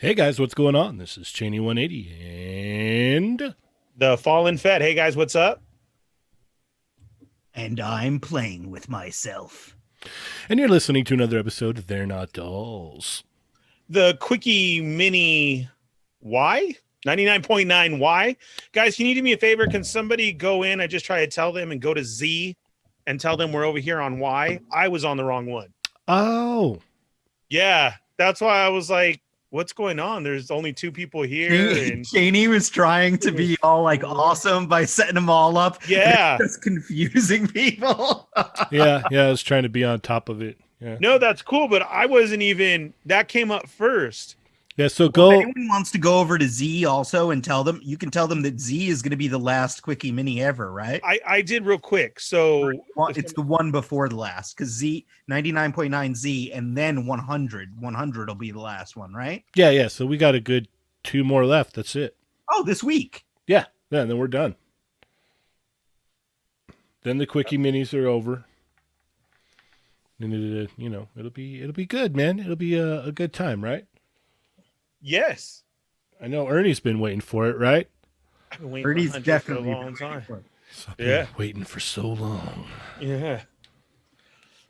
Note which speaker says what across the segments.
Speaker 1: Hey guys, what's going on? This is Cheney 180 and
Speaker 2: The Fallen Fed. Hey guys, what's up?
Speaker 3: And I'm playing with myself.
Speaker 1: you're listening to another episode of They're Not Dolls.
Speaker 2: The Quickie Mini Y 99.9 Y. Guys, can you do me a favor? Can somebody go in? I just try to tell them and go to Z and tell them we're over here on Y. I was on the wrong one.
Speaker 1: Oh,
Speaker 2: Yeah, that's why I was like, what's going on? There's only two people here. And
Speaker 3: Cheney was trying to be all like awesome by setting them all up.
Speaker 2: yeah.
Speaker 3: Just confusing people.
Speaker 1: yeah, I was trying to be on top of it. Yeah,
Speaker 2: No, that's cool, but I wasn't even, that came up first.
Speaker 1: yeah. So
Speaker 3: If
Speaker 1: go.
Speaker 3: anyone wants to go over to Z also and tell them, you can tell them that Z is going to be the last Quickie Mini ever, right?
Speaker 2: I did real quick. So
Speaker 3: Well, it's the one before the last because Z 99.9 Z and then 100. 100 will be the last one, right?
Speaker 1: Yeah. So we got a good two more left. That's it.
Speaker 3: Oh, this week.
Speaker 1: Yeah. And then we're done. Then the Quickie Minis are over. And it'll be good, man. It'll be a good time, right?
Speaker 2: yes.
Speaker 1: I know Ernie's been waiting for it, right?
Speaker 2: I've been waiting
Speaker 3: Ernie's
Speaker 2: for 100
Speaker 3: definitely
Speaker 2: for a long time.
Speaker 1: So I've been
Speaker 2: Yeah.
Speaker 1: waiting for so long.
Speaker 2: Yeah.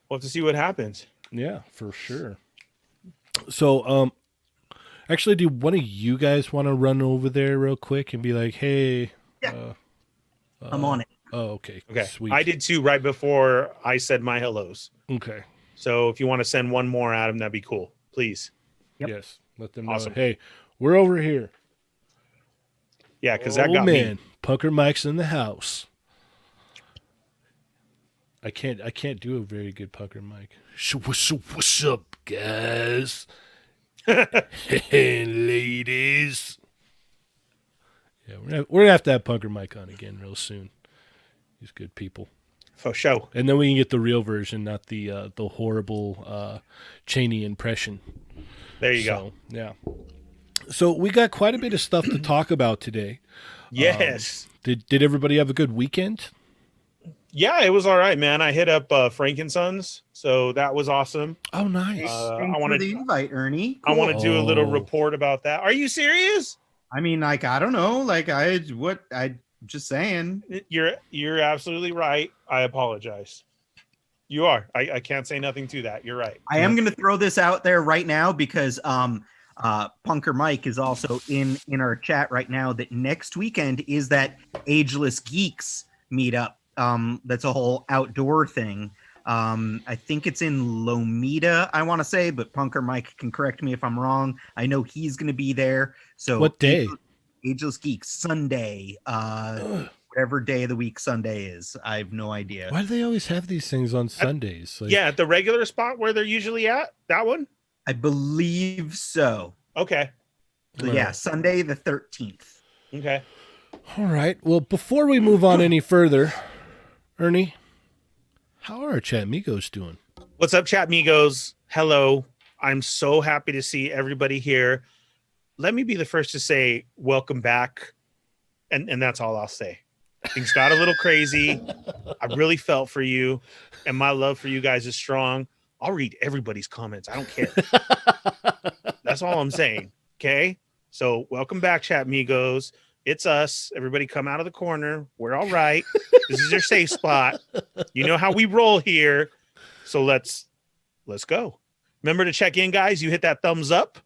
Speaker 2: We'll have to see what happens.
Speaker 1: Yeah, for sure. So, actually, do one of you guys want to run over there real quick and be like, "Hey,
Speaker 3: Yeah. I'm on it.
Speaker 1: Oh, okay,
Speaker 2: Okay.
Speaker 1: sweet.
Speaker 2: I did too right before I said my hellos.
Speaker 1: Okay,
Speaker 2: So if you want to send one more at him, that'd be cool. Please.
Speaker 3: Yep.
Speaker 1: yes, let them know.
Speaker 2: Awesome.
Speaker 1: Hey, we're over here.
Speaker 2: Yeah, because that
Speaker 1: Oh
Speaker 2: got
Speaker 1: man,
Speaker 2: me.
Speaker 1: Punker Mike's in the house. I can't do a very good Punker Mike. What's up, guys? Hey, ladies. Yeah, we're gonna have to have Punker Mike on again real soon. He's good people.
Speaker 2: For sure.
Speaker 1: And then we can get the real version, not the horrible Cheney impression.
Speaker 2: There you go.
Speaker 1: Yeah. So we got quite a bit of stuff to talk about today.
Speaker 2: Yes.
Speaker 1: Did everybody have a good weekend?
Speaker 2: Yeah, it was all right, man. I hit up Frankensons, so that was awesome.
Speaker 1: Oh, nice.
Speaker 3: Thanks
Speaker 2: I want
Speaker 3: for the
Speaker 2: to.
Speaker 3: invite, Ernie.
Speaker 2: I want to do a little
Speaker 1: Oh.
Speaker 2: report about that. Are you serious?
Speaker 3: I mean, like, I don't know. Like, I just saying.
Speaker 2: You're absolutely right. I apologize. You are. I can't say nothing to that. You're right.
Speaker 3: I am going to throw this out there right now because Punker Mike is also in our chat right now that next weekend is that Ageless Geeks meetup. That's a whole outdoor thing. I think it's in Lomita, I want to say, but Punker Mike can correct me if I'm wrong. I know he's going to be there. So
Speaker 1: What day?
Speaker 3: Ageless Geeks Sunday, whatever day of the week Sunday is. I have no idea.
Speaker 1: Why do they always have these things on Sundays? Like,
Speaker 2: Yeah, at the regular spot where they're usually at. That one.
Speaker 3: I believe so.
Speaker 2: Okay.
Speaker 3: So, yeah, Sunday the 13th.
Speaker 2: Okay.
Speaker 1: All right. Well, before we move on any further, Ernie, how are our chat amigos doing?
Speaker 2: What's up, chat amigos? Hello. I'm so happy to see everybody here. Let me be the first to say welcome back. And that's all I'll say. Things got a little crazy. I really felt for you. And my love for you guys is strong. I'll read everybody's comments. I don't care. That's all I'm saying. Okay. So welcome back, chat amigos. It's us. Everybody come out of the corner. We're all right. This is your safe spot. You know how we roll here. So let's go. Remember to check in, guys. You hit that thumbs up.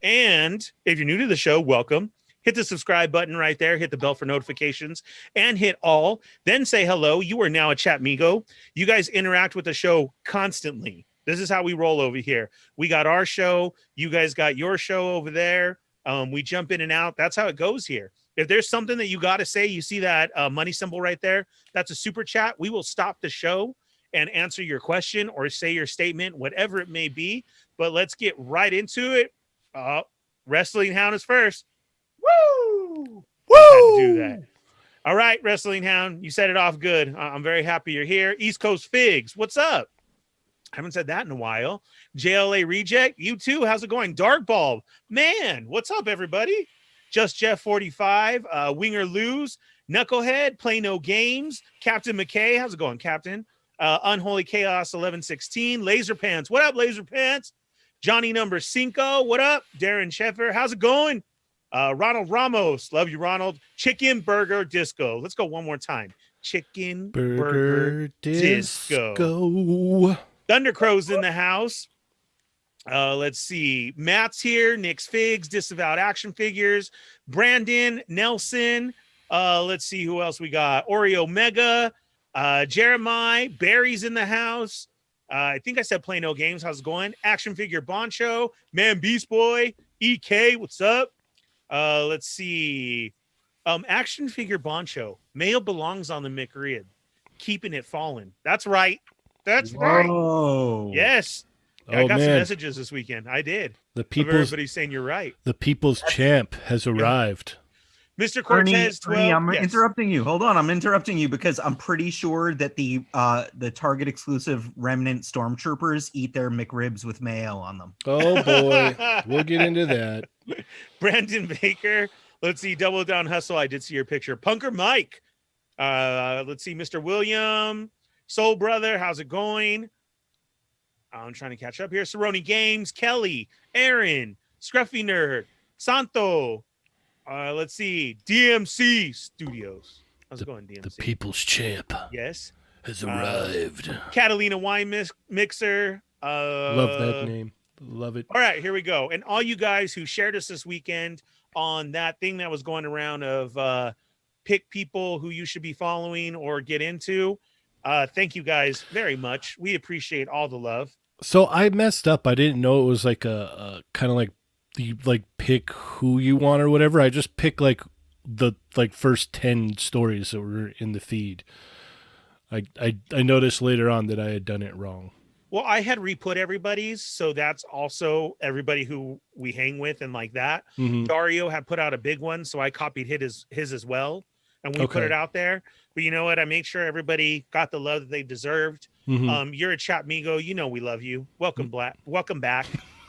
Speaker 2: And if you're new to the show, welcome. Hit the subscribe button right there. Hit the bell for notifications and hit all. Then say hello. You are now a chat migo. You guys interact with the show constantly. This is how we roll over here. We got our show. You guys got your show over there. We jump in and out. That's how it goes here. If there's something that you got to say, you see that money symbol right there. That's a super chat. We will stop the show and answer your question or say your statement, whatever it may be. But let's get right into it. Wrestling Hound is first. Woo! Woo! Had to do that. All right, Wrestling Hound, you set it off good. I'm very happy you're here. East Coast Figs, what's up? I haven't said that in a while. JLA Reject, you too. How's it going? Dark Bulb, man, what's up, everybody? Just Jeff 45, Winger Lose, Knucklehead, Play No Games, Captain McKay, how's it going, Captain? Unholy Chaos 1116, Laser Pants, what up, Laser Pants? Johnny number cinco, what up? Darren Sheffer, how's it going? Ronald Ramos, love you, Ronald. Chicken Burger Disco. Let's go one more time. Chicken Burger Disco. Thunder Crow's in the house. Let's see. Matt's here. Nick's Figs, Disavowed Action Figures. Brandon Nelson. Let's see who else we got. Oreo Mega. Jeremiah. Barry's in the house. I think I said Play No Games. How's it going? Action Figure Boncho. Man Beast Boy. EK. What's up? Let's see. Action Figure Boncho. Mayo belongs on the McRib. Keeping it falling. That's right. That's right. Yes. I got some messages this weekend. I did. Everybody's saying you're right.
Speaker 1: The people's champ has arrived.
Speaker 2: Mr. Cortez,
Speaker 3: Ernie, I'm interrupting you. Hold on, I'm interrupting you because I'm pretty sure that the Target exclusive Remnant Stormtroopers eat their McRibs with mayo on them.
Speaker 1: Oh boy, we'll get into that.
Speaker 2: Brandon Baker. Let's see. Double Down Hustle. I did see your picture. Punker Mike. Let's see. Mr. William. Soul Brother. How's it going? I'm trying to catch up here. Cerrone Games. Kelly. Aaron. Scruffy Nerd. Santo. Let's see. DMC Studios. How's it going, DMC?
Speaker 1: The people's champ.
Speaker 2: Yes.
Speaker 1: Has arrived.
Speaker 2: Catalina Wine Mixer.
Speaker 1: Love that name. Love it.
Speaker 2: All right, here we go. And all you guys who shared us this weekend on that thing that was going around of pick people who you should be following or get into. Thank you guys very much. We appreciate all the love.
Speaker 1: So I messed up. I didn't know it was like a kind of like you like pick who you want or whatever. I just pick like the first 10 stories that were in the feed. I noticed later on that I had done it wrong.
Speaker 2: Well, I had re-put everybody's, so that's also everybody who we hang with and like that.
Speaker 1: Mm-hmm.
Speaker 2: Dario had put out a big one, so I copied his as well, and we put it out there. But you know what? I made sure everybody got the love that they deserved.
Speaker 1: Mm-hmm.
Speaker 2: You're a chat Migo. You know we love you. Welcome back.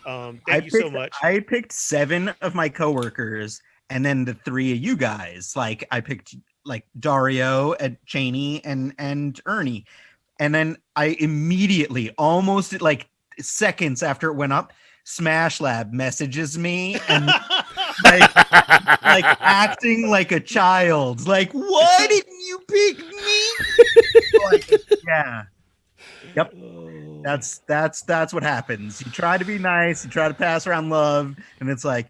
Speaker 2: Thank you so much.
Speaker 3: I picked 7 of my coworkers, and then the 3 of you guys. Like I picked like Dario and Cheney and Ernie. And then I immediately, almost like seconds after it went up, Smash Lab messages me and like acting like a child. Like, why didn't you pick me? Like, yeah. Yep. That's what happens. You try to be nice, you try to pass around love, and it's like,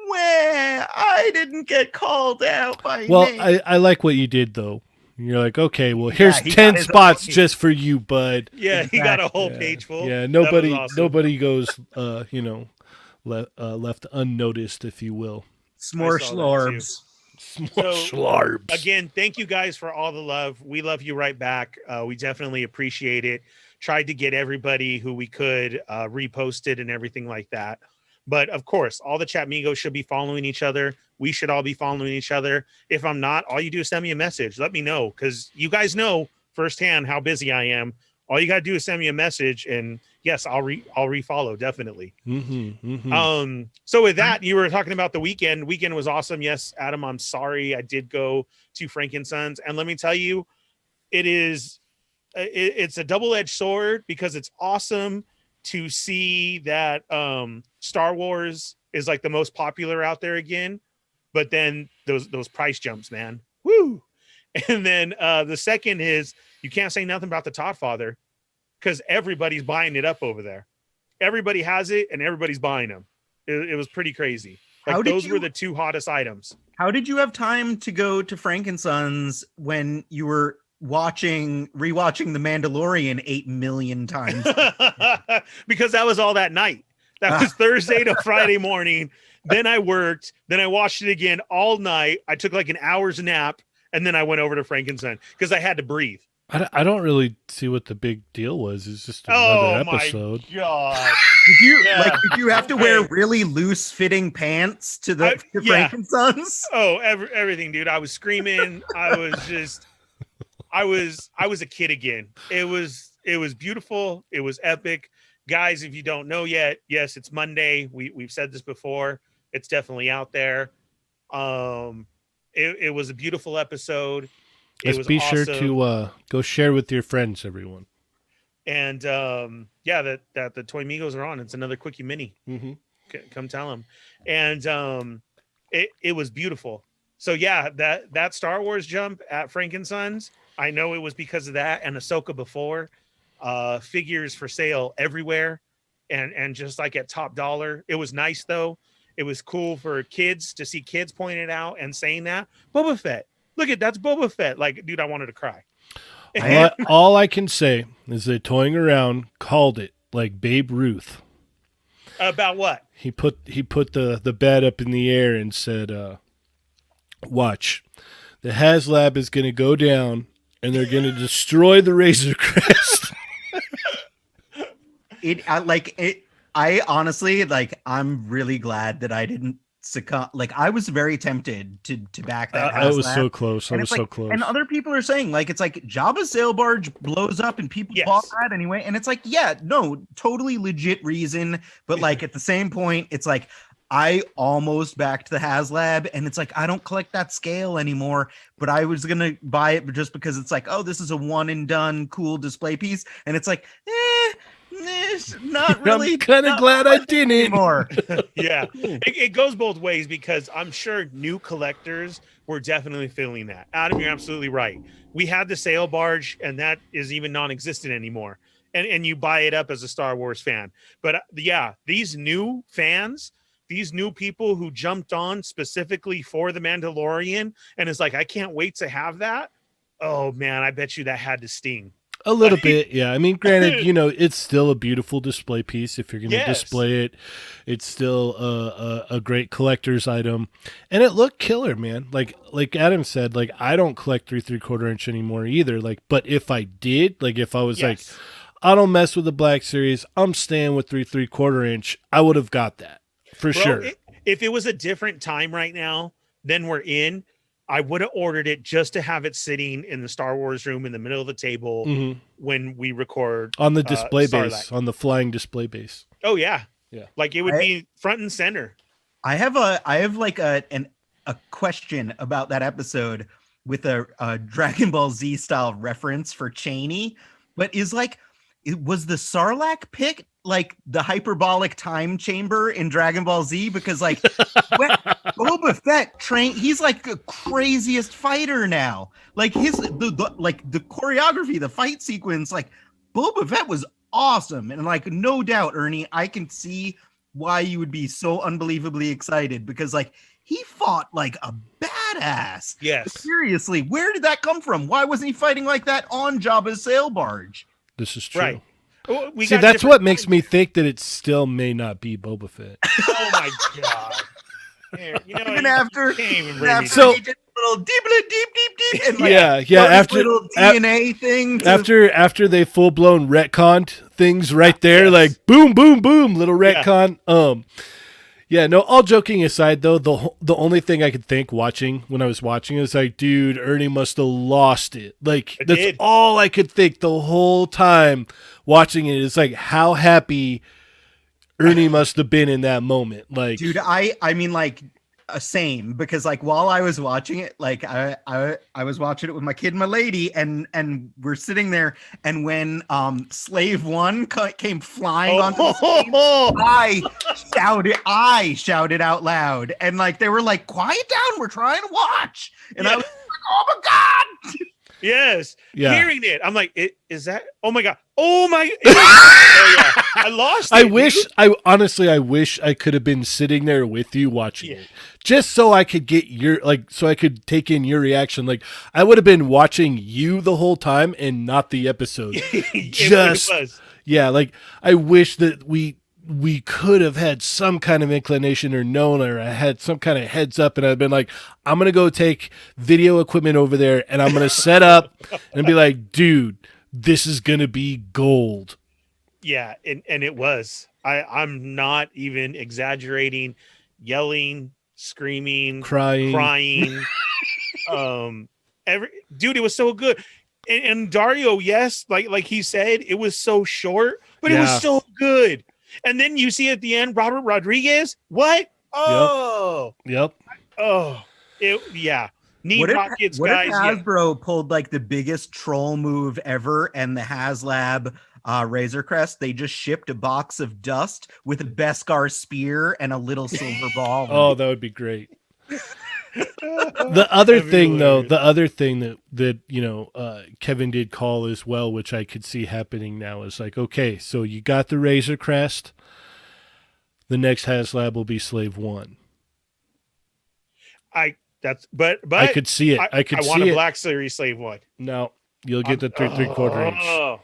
Speaker 3: well, I didn't get called out by name.
Speaker 1: I like what you did though. You're like, okay, well, here's 10 spots just for you, bud.
Speaker 2: Yeah, exactly. He got a whole page full.
Speaker 1: Yeah, nobody goes, left unnoticed, if you will.
Speaker 3: S'more schlorbs.
Speaker 2: So, again, thank you guys for all the love. We love you right back. We definitely appreciate it. Tried to get everybody who we could reposted and everything like that. But of course, all the chat Migos should be following each other. We should all be following each other. If I'm not, all you do is send me a message. Let me know, because you guys know firsthand how busy I am. All you got to do is send me a message, and yes, I'll refollow definitely. So with that, you were talking about the weekend. Weekend was awesome. Yes, Adam, I'm sorry I did go to Frankensons, and let me tell you, it's a double-edged sword, because it's awesome to see that Star Wars is like the most popular out there again, but then those price jumps, man. Woo! And then the second is you can't say nothing about the Todfather, because everybody's buying it up over there. Everybody has it and everybody's buying them. It was pretty crazy. Like those were the 2 hottest items.
Speaker 3: How did you have time to go to Frankensons when you were rewatching The Mandalorian 8 million times?
Speaker 2: Because that was all that night. That was Thursday to Friday morning. Then I worked. Then I watched it again all night. I took like an hour's nap, and then I went over to Frankenstein because I had to breathe.
Speaker 1: I don't really see what the big deal was. It's just another episode.
Speaker 2: Oh my god!
Speaker 3: Did you have to wear really loose fitting pants to Frankensons?
Speaker 2: Oh, everything, dude! I was screaming. I was a kid again. It was beautiful. It was epic. Guys, if you don't know yet, yes, it's Monday. We've said this before. It's definitely out there. It was a beautiful episode.
Speaker 1: Let's be awesome. Sure to go share with your friends, everyone.
Speaker 2: And yeah, that the Toy Migos are on. It's another Quickie Mini.
Speaker 1: Mm-hmm.
Speaker 2: Come tell them. And it was beautiful. So yeah, that Star Wars jump at Frankensons, I know it was because of that and Ahsoka before. Figures for sale everywhere, and just like at top dollar. It was nice though. It was cool for kids to see kids pointing it out and saying that Boba Fett. Look at that's Boba Fett. Like, dude, I wanted to cry.
Speaker 1: All I can say is that Toying Around called it like Babe Ruth.
Speaker 2: About what?
Speaker 1: He put the bat up in the air and said, "Watch, the HasLab is going to go down, and they're going to destroy the Razor Crest."
Speaker 3: I honestly, like, I'm really glad that I didn't succumb. Like, I was very tempted to back that.
Speaker 1: I was
Speaker 3: HasLab.
Speaker 1: so close. I
Speaker 3: And
Speaker 1: was
Speaker 3: it's
Speaker 1: so
Speaker 3: like,
Speaker 1: close.
Speaker 3: and other people are saying, like, it's like Jabba's sail barge blows up and people
Speaker 2: Yes.
Speaker 3: bought that anyway. And it's like, yeah, no, totally legit reason. But like at the same point, it's like I almost backed the HasLab, and it's like I don't collect that scale anymore. But I was gonna buy it just because it's like, oh, this is a one and done cool display piece, and it's like, not really.
Speaker 1: I'm kind of
Speaker 3: not
Speaker 1: glad I didn't.
Speaker 3: anymore.
Speaker 2: Yeah, it goes both ways because I'm sure new collectors were definitely feeling that. Adam, you're absolutely right. We had the sail barge, and that is even non-existent anymore. And you buy it up as a Star Wars fan. But yeah, these new fans, these new people who jumped on specifically for the Mandalorian, and is like, I can't wait to have that. Oh man, I bet you that had to sting.
Speaker 1: A little bit, yeah. I mean, granted, it's still a beautiful display piece. If you're going to
Speaker 2: Yes.
Speaker 1: display it, it's still a great collector's item, and it looked killer, man. Like Adam said, like I don't collect 3/3/4 inch anymore either. Like, but if I did, like if I was like,
Speaker 2: Yes.
Speaker 1: I don't mess with the Black Series, I'm staying with 3/3/4 inch, I would have got that for
Speaker 2: Bro,
Speaker 1: sure.
Speaker 2: If it was a different time right now than we're in, I would have ordered it just to have it sitting in the Star Wars room in the middle of the table
Speaker 1: Mhm.
Speaker 2: when we record
Speaker 1: On the display
Speaker 2: Sarlacc.
Speaker 1: base, on the flying display base.
Speaker 2: Oh yeah,
Speaker 1: Yeah.
Speaker 2: like it would
Speaker 3: I-
Speaker 2: be front and center.
Speaker 3: I have like a question about that episode with a Dragon Ball Z style reference for Cheney, but was the Sarlacc pit like the hyperbolic time chamber in Dragon Ball Z? Because like when Boba Fett he's like the craziest fighter now. Like the choreography, the fight sequence, like Boba Fett was awesome, and like no doubt, Ernie, I can see why you would be so unbelievably excited because like he fought like a badass.
Speaker 2: Yes.
Speaker 3: Seriously, where did that come from? Why wasn't he fighting like that on Jabba's sail barge?
Speaker 1: This is true.
Speaker 2: Right. Oh, we
Speaker 1: See,
Speaker 2: got
Speaker 1: that's
Speaker 2: different
Speaker 1: what makes
Speaker 2: times.
Speaker 1: me think that it still may not be Boba Fett.
Speaker 2: Oh my god. Here, you know,
Speaker 3: Even
Speaker 2: you
Speaker 3: after,
Speaker 2: can't even
Speaker 3: even
Speaker 2: bring me
Speaker 3: after
Speaker 1: So-
Speaker 3: he did a little deep, and like
Speaker 1: Yeah,
Speaker 3: put his
Speaker 1: after
Speaker 3: little DNA thing.
Speaker 1: after they full blown retconned things right there,
Speaker 2: Yes.
Speaker 1: like boom, boom, boom, little
Speaker 2: Yeah.
Speaker 1: retcon. Yeah, no. All joking aside, though, the only thing I could think when I was watching is like, dude, Ernie must have lost it. Like
Speaker 2: I
Speaker 1: that's
Speaker 2: did.
Speaker 1: all I could think the whole time watching it. Is like how happy Ernie must have been in that moment. Like,
Speaker 3: Dude, I mean like same, because like while I was watching it, like I was watching it with my kid and my lady, and we're sitting there, and when Slave One came flying onto the screen, I shouted out loud, and like they were like, quiet down, we're trying to watch, and
Speaker 2: Yeah.
Speaker 3: I was like, oh my god.
Speaker 2: Yes.
Speaker 1: Yeah.
Speaker 2: Hearing it, I'm like, is that? Oh my god. Oh my. Oh yeah. I lost.
Speaker 1: I
Speaker 2: it,
Speaker 1: wish
Speaker 2: dude.
Speaker 1: I wish I could have been sitting there with you watching
Speaker 2: Yeah.
Speaker 1: it, just so I could get so I could take in your reaction. Like I would have been watching you the whole time and not the episode.
Speaker 2: It was.
Speaker 1: Yeah, like I wish that we could have had some kind of inclination or known, or I had some kind of heads up, and I'd been like, I'm gonna go take video equipment over there and I'm gonna set up and be like, dude, this is gonna be gold.
Speaker 2: Yeah, and it was. I'm not even exaggerating. Yelling, screaming,
Speaker 1: Crying.
Speaker 2: dude, it was so good. And Dario, yes, like he said, it was so short, but it
Speaker 1: Yeah.
Speaker 2: was so good. And then you see at the end, Robert Rodriguez. What? Oh,
Speaker 1: Yep.
Speaker 2: yeah. Neat
Speaker 3: What
Speaker 2: rockets,
Speaker 3: if
Speaker 2: guys. Yeah.
Speaker 3: Hasbro pulled like the biggest troll move ever, and the HasLab Razor Crest, they just shipped a box of dust with a Beskar spear and a little silver ball.
Speaker 1: Oh, that would be great. The other thing, though, that Kevin did call as well, which I could see happening now, is like, okay, so you got the Razor Crest. The next HasLab will be Slave 1.
Speaker 2: But
Speaker 1: I could see it. I
Speaker 2: want a Black Series Slave 1.
Speaker 1: No, you'll get the 3/4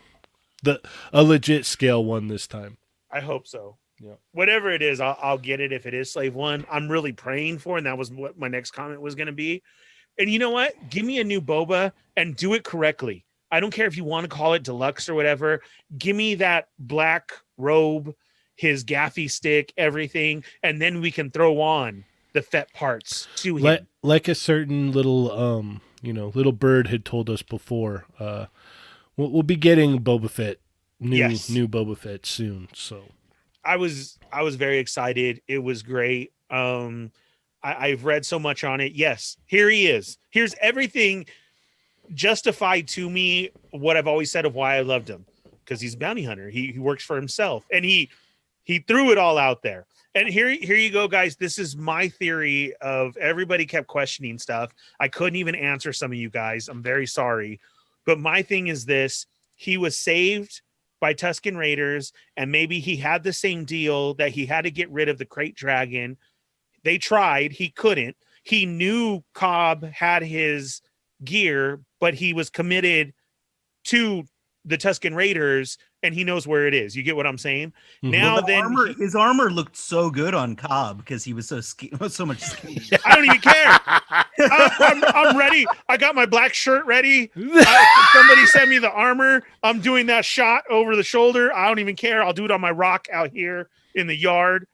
Speaker 1: inch. A legit scale one this time.
Speaker 2: I hope so.
Speaker 1: Yeah.
Speaker 2: Whatever it is, I'll get it if it is Slave 1. I'm really praying for, and that was what my next comment was going to be. And you know what? Give me a new Boba and do it correctly. I don't care if you want to call it deluxe or whatever. Give me that black robe, his gaffy stick, everything, and then we can throw on the Fett parts to him.
Speaker 1: Like a certain little little bird had told us before. We'll be getting Boba Fett, new Boba Fett soon. So
Speaker 2: I was very excited. It was great. I've read so much on it. Yes, here he is. Here's everything justified to me what I've always said of why I loved him, because he's a bounty hunter. He works for himself, and he threw it all out there. And here you go, guys. This is my theory of everybody kept questioning stuff. I couldn't even answer some of you guys. I'm very sorry. But my thing is this. He was saved by Tusken Raiders, and maybe he had the same deal that he had to get rid of the Krayt Dragon. They tried. He couldn't. He knew Cobb had his gear, but he was committed to the Tusken Raiders, and he knows where it is. You get what I'm saying?
Speaker 1: Mm-hmm.
Speaker 2: Now,
Speaker 3: his armor looked so good on Cobb because he was so much skinny.
Speaker 2: I don't even care. I'm ready. I got my black shirt ready. Somebody sent me the armor. I'm doing that shot over the shoulder. I don't even care. I'll do it on my rock out here in the yard.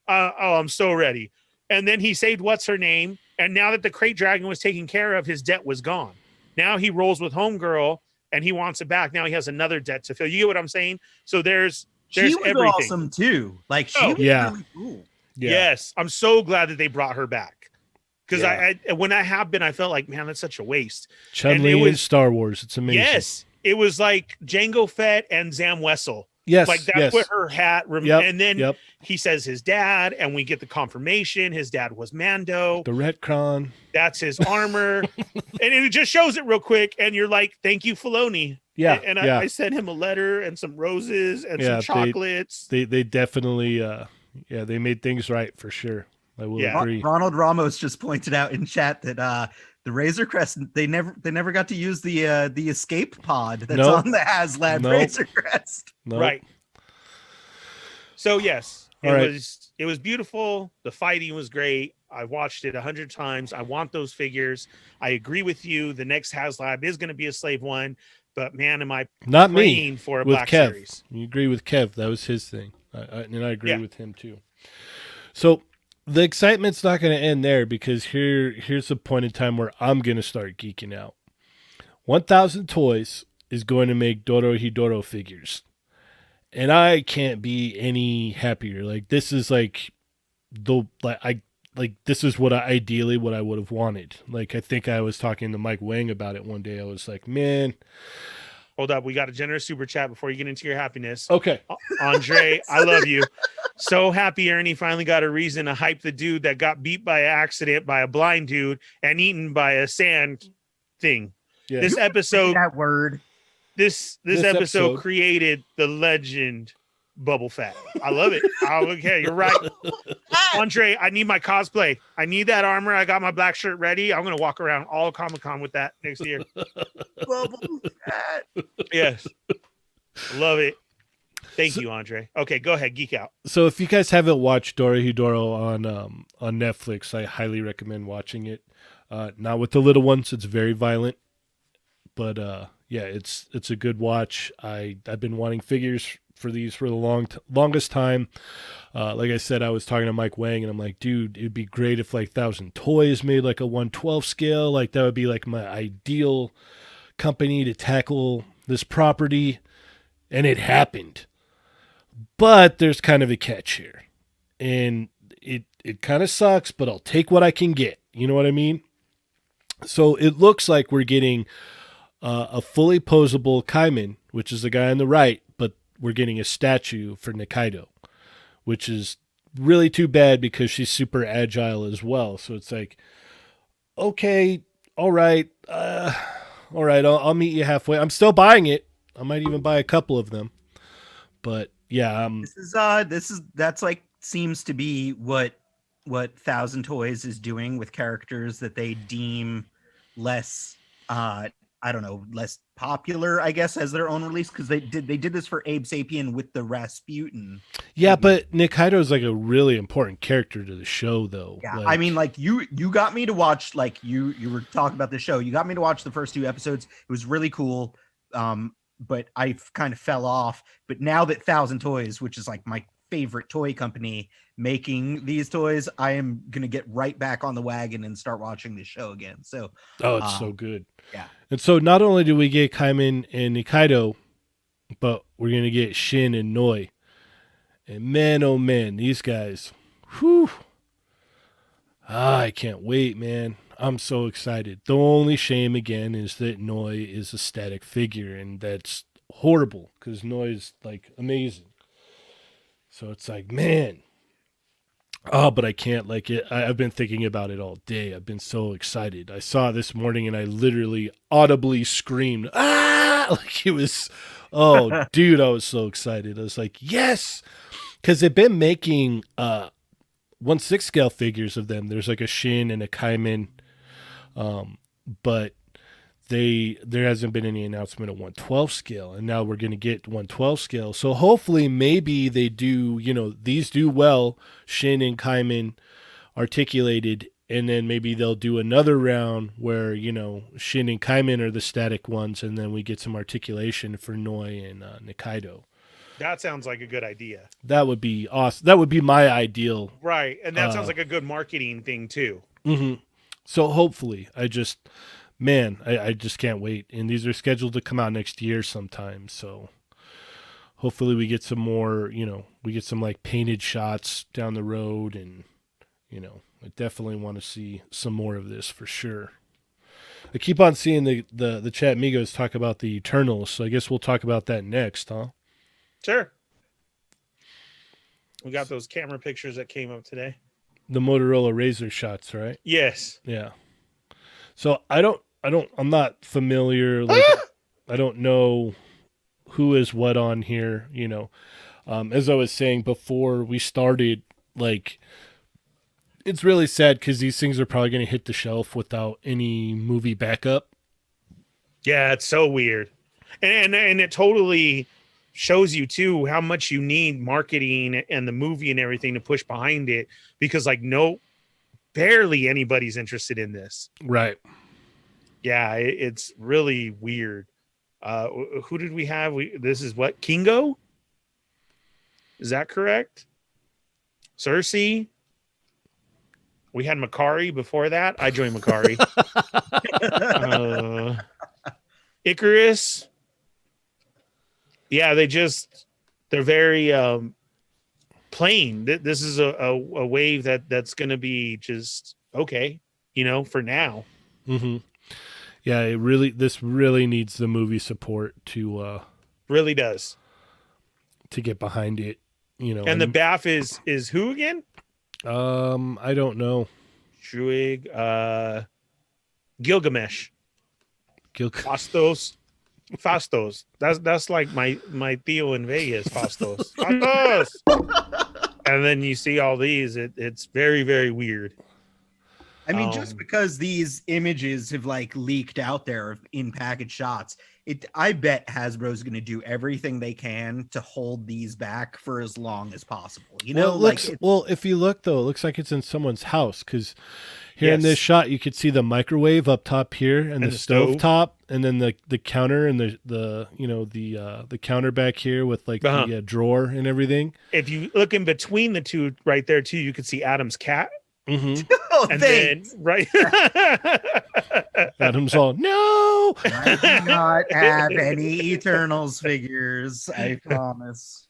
Speaker 2: I'm so ready. And then he saved what's her name. And now that the Krayt Dragon was taken care of, his debt was gone. Now he rolls with Homegirl, and he wants it back. Now he has another debt to fill. You get what I'm saying? So there's
Speaker 3: she was
Speaker 2: everything.
Speaker 3: Awesome too. Like she was really cool.
Speaker 1: Yeah.
Speaker 2: Yes, I'm so glad that they brought her back, because I when I have been, I felt like, man, that's such a waste.
Speaker 1: Chun-Li in Star Wars, it's amazing.
Speaker 2: Yes, it was like Jango Fett and Zam Wessel.
Speaker 1: Yes,
Speaker 2: like that's what her hat. And then he says his dad, and we get the confirmation his dad was Mando.
Speaker 1: The retcon.
Speaker 2: That's his armor, and it just shows it real quick, and you're like, "Thank you, Filoni."
Speaker 1: Yeah,
Speaker 2: and I sent him a letter and some roses and some chocolates.
Speaker 1: They definitely they made things right for sure. I will agree.
Speaker 3: Ronald Ramos just pointed out in chat that the Razor Crest, they never got to use the escape pod that's on the HasLab Razor Crest.
Speaker 2: Right. So yes, it was beautiful. The fighting was great. I watched it 100 times. I want those figures. I agree with you. The next HasLab is going to be a Slave 1, but man, am I
Speaker 1: not
Speaker 2: praying
Speaker 1: me
Speaker 2: for a
Speaker 1: with
Speaker 2: Black
Speaker 1: Kev.
Speaker 2: Series.
Speaker 1: You agree with Kev? That was his thing, and I agree with him too. So the excitement's not going to end there, because here's a point in time where I'm going to start geeking out. 1,000 Toys is going to make Dorohedoro figures, and I can't be any happier. Like, this is this is what I would have wanted. Like, I think I was talking to Mike Wang about it one day. I was like, man.
Speaker 2: Hold up. We got a generous super chat before you get into your happiness.
Speaker 1: Okay.
Speaker 2: Andre, I love you. So happy Ernie finally got a reason to hype the dude that got beat by accident by a blind dude and eaten by a sand thing. Yeah. This episode,
Speaker 3: that word.
Speaker 2: This episode created the legend Bubble Fett. I love it. Okay, you're right. Andre, I need my cosplay. I need that armor. I got my black shirt ready. I'm going to walk around all Comic-Con with that next year.
Speaker 3: Bubble Fett.
Speaker 2: Yes. Love it. Thank you, Andre. Okay, go ahead. Geek out.
Speaker 1: So if you guys haven't watched Dorohedoro on Netflix, I highly recommend watching it. Not with the little ones. It's very violent. But it's a good watch. I've been wanting figures for these for the longest time. Like I said, I was talking to Mike Wang, and I'm like, dude, it'd be great if like 1,000 Toys made like a 1/12 scale. Like, that would be like my ideal company to tackle this property. And it happened. But there's kind of a catch here. And it kind of sucks, but I'll take what I can get. You know what I mean? So it looks like we're getting a fully posable Kaiman, which is the guy on the right, but we're getting a statue for Nikaido, which is really too bad because she's super agile as well. So it's like, okay, all right, I'll meet you halfway. I'm still buying it. I might even buy a couple of them. But yeah,
Speaker 3: that's like seems to be what Thousand Toys is doing with characters that they deem less I don't know, less popular, I guess, as their own release, because they did this for Abe Sapien with the Rasputin.
Speaker 1: Yeah, but Nikaido is like a really important character to the show, though.
Speaker 3: Yeah,
Speaker 1: like,
Speaker 3: I mean, like you got me to watch, like you were talking about the show. You got me to watch the first 2 episodes. It was really cool, but I kind of fell off. But now that Thousand Toys, which is like my favorite toy company, making these toys, I am gonna get right back on the wagon and start watching this show again. So,
Speaker 1: it's so good.
Speaker 3: Yeah.
Speaker 1: And so not only do we get Kaiman and Nikaido, but we're going to get Shin and Noi. And man, oh man, these guys. Whew. I can't wait, man. I'm so excited. The only shame, again, is that Noi is a static figure, and that's horrible because Noi is, like, amazing. So it's like, man. Oh, but I can't like it. I've been thinking about it all day. I've been so excited. I saw it this morning and I literally audibly screamed, ah! Like it was, oh, dude, I was so excited. I was like, yes! Because they've been making 1/6 scale figures of them. There's like a Shin and a Kaiman, but there hasn't been any announcement of 1/12 scale, and now we're going to get 1/12 scale. So hopefully maybe they do, these do well, Shin and Kaiman articulated, and then maybe they'll do another round where, Shin and Kaiman are the static ones, and then we get some articulation for Noi and Nikaido.
Speaker 2: That sounds like a good idea.
Speaker 1: That would be awesome. That would be my ideal.
Speaker 2: Right, and that sounds like a good marketing thing too.
Speaker 1: Mm-hmm. So hopefully, Man, I just can't wait. And these are scheduled to come out next year sometime. So hopefully we get some more, we get some like painted shots down the road. And, I definitely want to see some more of this for sure. I keep on seeing the chat amigos talk about the Eternals. So I guess we'll talk about that next, huh?
Speaker 2: Sure. We got those camera pictures that came up today.
Speaker 1: The Motorola Razr shots, right?
Speaker 2: Yes.
Speaker 1: Yeah. So I'm not familiar. Like, I don't know who is what on here, as I was saying before we started, like, it's really sad because these things are probably going to hit the shelf without any movie backup.
Speaker 2: Yeah, it's so weird. And it totally shows you too how much you need marketing and the movie and everything to push behind it, because like barely anybody's interested in this.
Speaker 1: Right.
Speaker 2: Yeah, it's really weird. Who did we have? This is what? Kingo? Is that correct? Cersei? We had Makari before that. I joined Makari. Icarus. Yeah, they're very plain. This is a wave that's going to be just okay, for now.
Speaker 1: Mm-hmm. Yeah, this really needs the movie support to
Speaker 2: really does
Speaker 1: to get behind it,
Speaker 2: And the BAF is who again?
Speaker 1: I don't know.
Speaker 2: Druig, Gilgamesh, Fastos. That's like my Theo in Vegas. Fastos. And then you see all these. It's very, very weird.
Speaker 3: I mean, just because these images have like leaked out there in package shots, I bet Hasbro's going to do everything they can to hold these back for as long as possible.
Speaker 1: If you look though, it looks like it's in someone's house, because here in this shot you could see the microwave up top here and the stove top, and then the counter and the counter back here with like the drawer and everything.
Speaker 2: If you look in between the two right there too, you could see Adam's cat.
Speaker 1: Mm-hmm.
Speaker 2: And then right,
Speaker 1: Adam's all, no,
Speaker 3: I do not have any Eternals figures, I promise.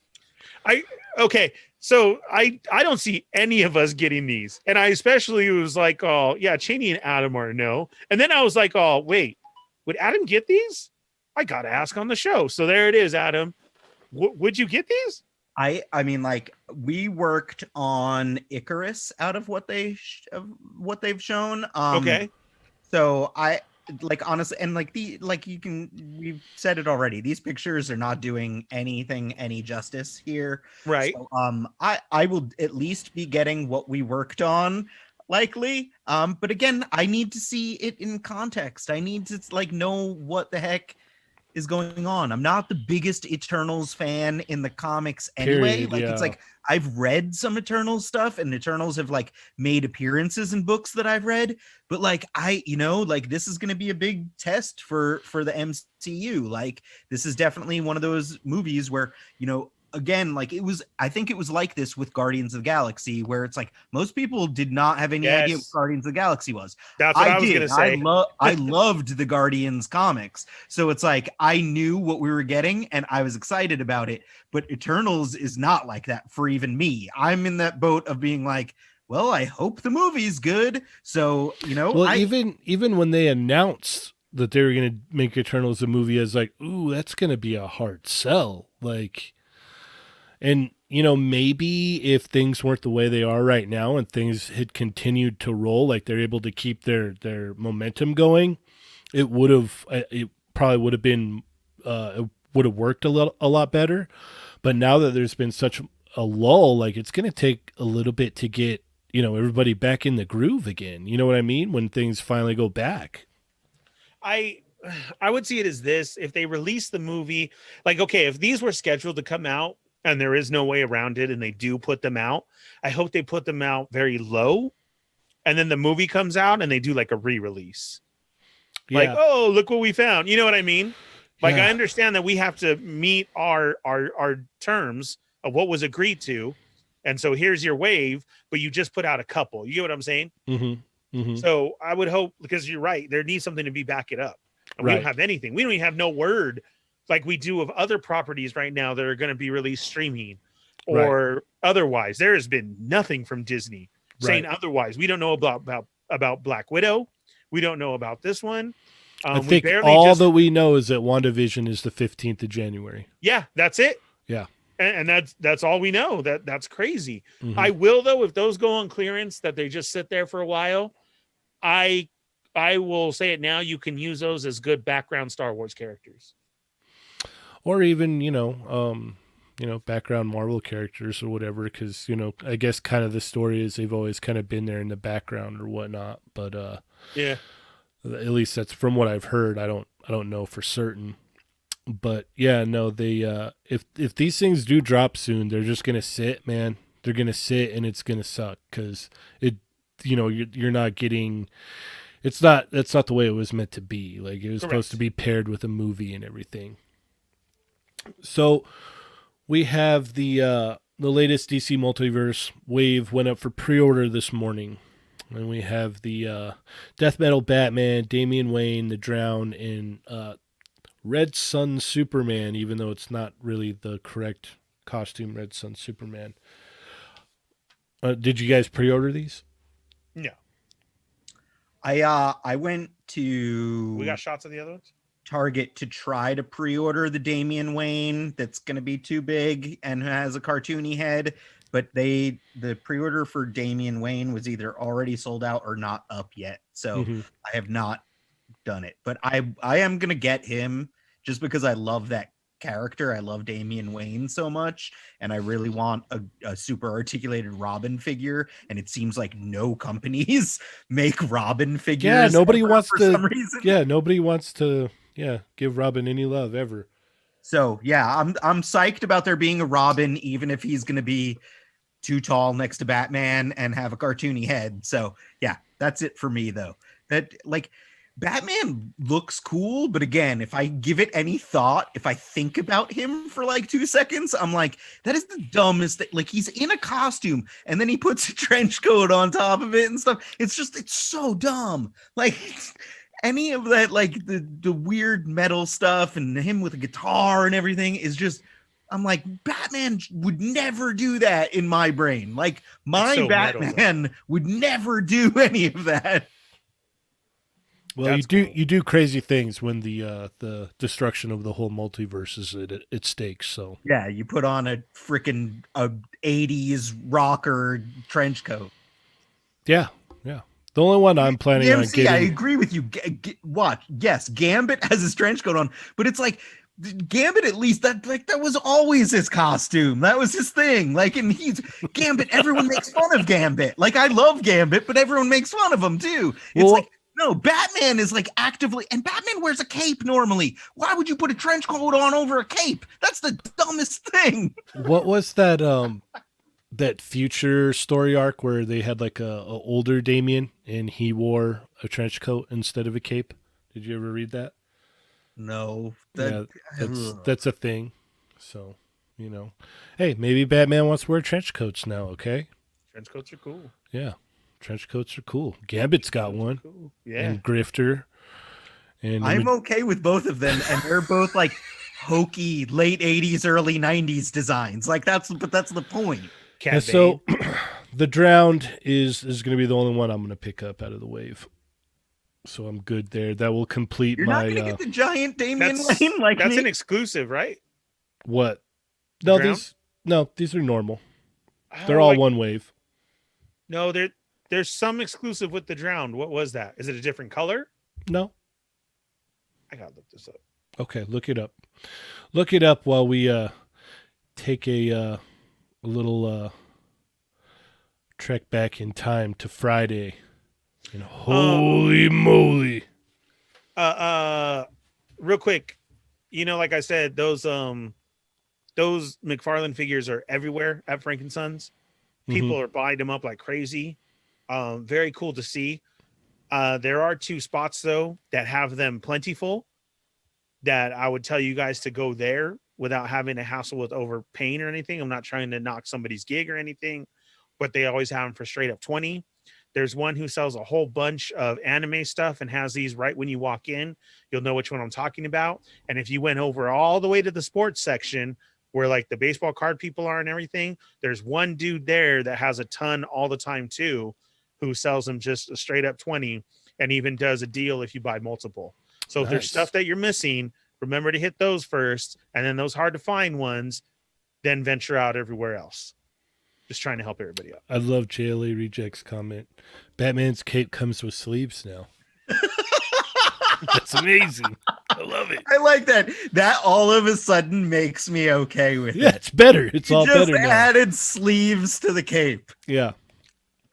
Speaker 2: Okay, so I don't see any of us getting these, and I especially was like, oh yeah, Cheney and Adam are no, and then I was like, oh wait, would Adam get these? I gotta ask on the show. So there it is, Adam. Would you get these?
Speaker 3: I mean, like, we worked on Icarus out of what they've shown.
Speaker 2: Okay.
Speaker 3: So I like, honestly, and like we've said it already. These pictures are not doing anything any justice here.
Speaker 2: Right.
Speaker 3: So, I will at least be getting what we worked on, likely. But again, I need to see it in context. I need to like know what the heck is going on. I'm not the biggest Eternals fan in the comics anyway.
Speaker 1: Period,
Speaker 3: Like, it's
Speaker 1: yeah.
Speaker 3: like I've read some Eternals stuff, and Eternals have like made appearances in books that I've read, but like like this is going to be a big test for the MCU. Like, this is definitely one of those movies where, again, like, I think it was like this with Guardians of the Galaxy, where it's like most people did not have any idea what
Speaker 2: Yes.
Speaker 3: Guardians of the Galaxy was.
Speaker 2: That's what I was
Speaker 3: did.
Speaker 2: gonna say.
Speaker 3: I loved the Guardians comics. So it's like I knew what we were getting and I was excited about it. But Eternals is not like that for even me. I'm in that boat of being like, well, I hope the movie's good. So,
Speaker 1: Well, even when they announced that they were going to make Eternals a movie, I was like, ooh, that's going to be a hard sell. Like, and maybe if things weren't the way they are right now and things had continued to roll, like they're able to keep their momentum going, it probably would have been it would have worked a lot better. But now that there's been such a lull, like, it's going to take a little bit to get everybody back in the groove again. You know what I mean? When things finally go back.
Speaker 2: I would see it as this: if they release the movie, like, okay, if these were scheduled to come out and there is no way around it, and they do put them out, I hope they put them out very low, and then the movie comes out and they do like a re-release. Like, oh, look what we found. You know what I mean? Like,
Speaker 1: Yeah.
Speaker 2: I understand that we have to meet our terms of what was agreed to, and so here's your wave, but you just put out a couple. You get what I'm saying?
Speaker 1: Mm-hmm. Mm-hmm.
Speaker 2: So I would hope, because you're right, there needs something to be back it up. And we
Speaker 1: Right.
Speaker 2: don't have anything. We don't even have no word like we do of other properties right now that are going to be released streaming or otherwise. There has been nothing from Disney saying otherwise. We don't know about Black Widow. We don't know about this one.
Speaker 1: I think all that we know is that WandaVision is the 15th of January.
Speaker 2: Yeah, that's it.
Speaker 1: Yeah.
Speaker 2: And that's all we know. That's crazy.
Speaker 1: Mm-hmm.
Speaker 2: I will, though, if those go on clearance, that they just sit there for a while, I will say it now, you can use those as good background Star Wars characters.
Speaker 1: Or even, background Marvel characters or whatever, because, I guess kind of the story is they've always kind of been there in the background or whatnot. But
Speaker 2: yeah,
Speaker 1: at least that's from what I've heard. I don't know for certain. But yeah, no, they if these things do drop soon, they're just gonna sit, man. They're gonna sit, and it's gonna suck because you're not getting. That's not the way it was meant to be. Like, it was supposed to be paired with a movie and everything. So we have the latest DC Multiverse wave went up for pre-order this morning, and we have the Death Metal Batman, Damian Wayne, The Drown, and Red Sun Superman, even though it's not really the correct costume, Red Sun Superman. Did you guys pre-order these?
Speaker 2: no.
Speaker 3: I went to
Speaker 2: We got shots of the other ones.
Speaker 3: Target to try to pre-order the Damian Wayne that's going to be too big and has a cartoony head, but the pre-order for Damian Wayne was either already sold out or not up yet. So I have not done it, but I am going to get him just because I love that character. I love Damian Wayne so much, and I really want a super articulated Robin figure, and it seems like no companies make Robin figures.
Speaker 1: Yeah, nobody wants
Speaker 3: for
Speaker 1: to.
Speaker 3: Some reason.
Speaker 1: Yeah, nobody wants to. Yeah, give Robin any love ever.
Speaker 3: So yeah, I'm psyched about there being a Robin, even if he's going to be too tall next to Batman and have a cartoony head. So yeah, that's it for me though. That, like, Batman looks cool, but again, if I give it any thought, if I think about him for like 2 seconds, I'm like, that is the dumbest thing. Like, he's in a costume and then he puts a trench coat on top of it and stuff. It's so dumb. Like, any of that, like the weird metal stuff and him with a guitar and everything is just, I'm like, Batman would never do that in my brain. Like, my
Speaker 2: so
Speaker 3: Batman would never do any of that.
Speaker 1: Well,
Speaker 2: That's cool.
Speaker 1: you do crazy things when the destruction of the whole multiverse is at stake. So
Speaker 3: Yeah, you put on a freaking 80s rocker trench coat.
Speaker 1: yeah, yeah. The only one I'm planning on
Speaker 3: DMC, I
Speaker 1: getting.
Speaker 3: agree with you. Watch, yes, Gambit has his trench coat on, but it's like Gambit, at least that was always his costume. That was his thing. Like, and he's Gambit. Everyone makes fun of Gambit. Like, I love Gambit, but everyone makes fun of him too. It's
Speaker 1: Well,
Speaker 3: like, no, Batman is like actively, and Batman wears a cape normally. Why would you put a trench coat on over a cape? That's the dumbest thing.
Speaker 1: what was that that future story arc where they had like a older Damien and he wore a trench coat instead of a cape? Did you ever read that?
Speaker 3: No,
Speaker 1: Yeah, that's a thing. So, hey, maybe Batman wants to wear trench coats now. Okay,
Speaker 2: Trench coats are cool.
Speaker 1: yeah, trench coats are cool. Gambit's got one,
Speaker 2: Cool. Yeah.
Speaker 1: and Grifter, and
Speaker 3: I'm okay with both of them, and they're both like hokey late 80s, early 90s designs. Like that's the point.
Speaker 2: Cat
Speaker 1: and so the Drowned is going to be the only one I'm going to pick up out of the wave. So I'm good there. That will complete
Speaker 3: You're
Speaker 1: my
Speaker 3: not gonna get the giant Damian
Speaker 2: That's,
Speaker 3: Wayne like
Speaker 2: that's
Speaker 3: me?
Speaker 2: an exclusive, right?
Speaker 1: what? No,
Speaker 2: Drowned?
Speaker 1: these are normal.
Speaker 2: Oh,
Speaker 1: They're all one wave.
Speaker 2: No, there's some exclusive with the Drowned. What was that? Is it a different color?
Speaker 1: No.
Speaker 2: I gotta look this up.
Speaker 1: Okay, look it up. Look it up while we take a little trek back in time to Friday. And holy moly.
Speaker 2: Real quick, like I said, those McFarlane figures are everywhere at Frankensons. People are buying them up like crazy. Very cool to see. There are 2 spots though that have them plentiful that I would tell you guys to go there without having to hassle with overpaying or anything. I'm not trying to knock somebody's gig or anything, but they always have them for straight up 20. There's one who sells a whole bunch of anime stuff and has these right when you walk in. You'll know which one I'm talking about. And if you went over all the way to the sports section where like the baseball card people are and everything, there's one dude there that has a ton all the time too, who sells them just a straight up 20 and even does a deal if you buy multiple. So if there's stuff that you're missing, remember to hit those first, and then those hard to find ones, then venture out everywhere else. Just trying to help everybody out.
Speaker 1: I love JLA Reject's comment. Batman's cape comes with sleeves now. That's amazing. I love it.
Speaker 3: I like that. That all of a sudden makes me okay with
Speaker 1: Yeah,
Speaker 3: it.
Speaker 1: it's better. It's
Speaker 3: You
Speaker 1: all
Speaker 3: just
Speaker 1: better now.
Speaker 3: added sleeves to the cape.
Speaker 1: Yeah.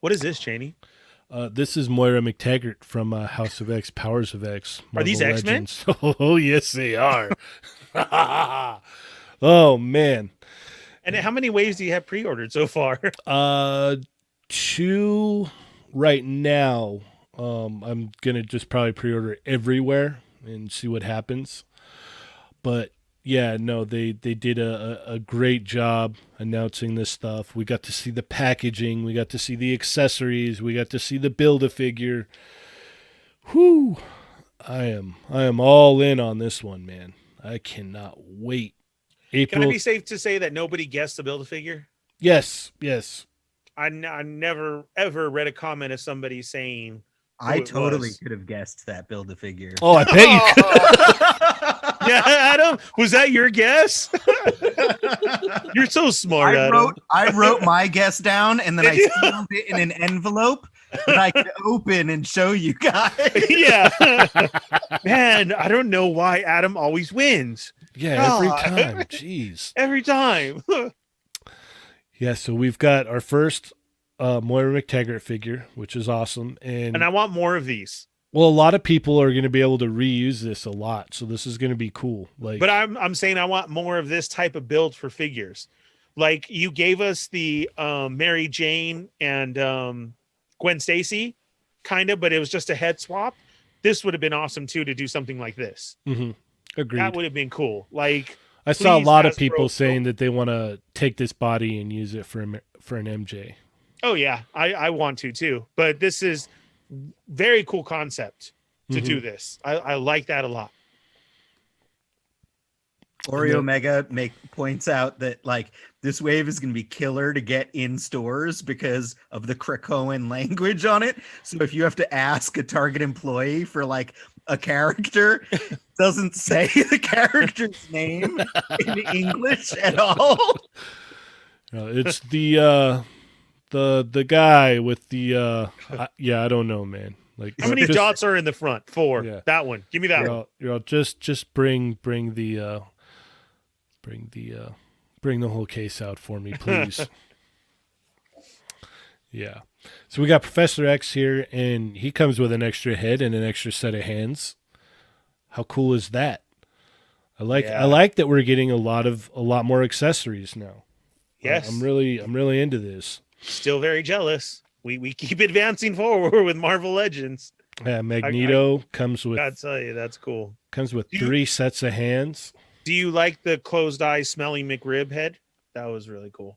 Speaker 2: What is this, Cheney?
Speaker 1: This is Moira McTaggart from House of X, Powers of X.
Speaker 2: Are these
Speaker 1: Marvel
Speaker 2: X-Men?
Speaker 1: Legends. Oh, yes, they are. Oh, man.
Speaker 2: And how many waves do you have pre-ordered so far?
Speaker 1: 2 right now. I'm gonna just probably pre-order everywhere and see what happens. But yeah, no, they did a great job announcing this stuff. We got to see the packaging, we got to see the accessories, we got to see the Build-A-Figure. Whew. I am all in on this one, man. I cannot wait. April.
Speaker 2: Can I be safe to say that nobody guessed the Build-A-Figure?
Speaker 1: Yes.
Speaker 2: I never ever read a comment of somebody saying
Speaker 3: I
Speaker 2: it
Speaker 3: totally
Speaker 2: was.
Speaker 3: could have guessed that Build-A-Figure.
Speaker 1: Oh, I bet you could.
Speaker 2: Yeah, Adam, was that your guess? You're so smart, Adam.
Speaker 3: I wrote my guess down, and then I sealed it in an envelope that I could open and show you guys.
Speaker 2: Yeah. Man, I don't know why Adam always wins.
Speaker 1: Yeah, every
Speaker 2: God.
Speaker 1: time. Jeez.
Speaker 2: Every time.
Speaker 1: Yeah, so we've got our first Moira McTaggart figure, which is awesome.
Speaker 2: And I want more of these.
Speaker 1: Well, a lot of people are going to be able to reuse this a lot, so this is going to be cool.
Speaker 2: But I'm saying I want more of this type of build for figures. Like you gave us the Mary Jane and Gwen Stacy, kind of, but it was just a head swap. This would have been awesome too to do something like this.
Speaker 1: Mm-hmm. Agreed.
Speaker 2: That would have been cool. Like
Speaker 1: I saw a lot of
Speaker 2: Hasbro,
Speaker 1: people saying that they want to take this body and use it for an MJ.
Speaker 2: Oh yeah, I want to too. But this is very cool concept to do this. I like that a lot.
Speaker 3: Oreo Mega points out that like this wave is going to be killer to get in stores because of the Krakoan language on it. So if you have to ask a Target employee for like a character, it doesn't say the character's name in English at all.
Speaker 1: It's the guy with the I don't know, man. Like
Speaker 2: How many dots are in the front? 4.
Speaker 1: Yeah.
Speaker 2: That one. Give me that one.
Speaker 1: You're all just bring the whole case out for me, please. Yeah. So we got Professor X here, and he comes with an extra head and an extra set of hands. How cool is that? I like that we're getting a lot more accessories now.
Speaker 2: Yes.
Speaker 1: I'm really into this.
Speaker 2: Still very jealous. We keep advancing forward with Marvel Legends.
Speaker 1: Yeah, Magneto comes with.
Speaker 2: Gotta tell you, that's cool.
Speaker 1: Comes with 3 sets of hands.
Speaker 2: Do you like the closed eye smelling McRib head? That was really cool.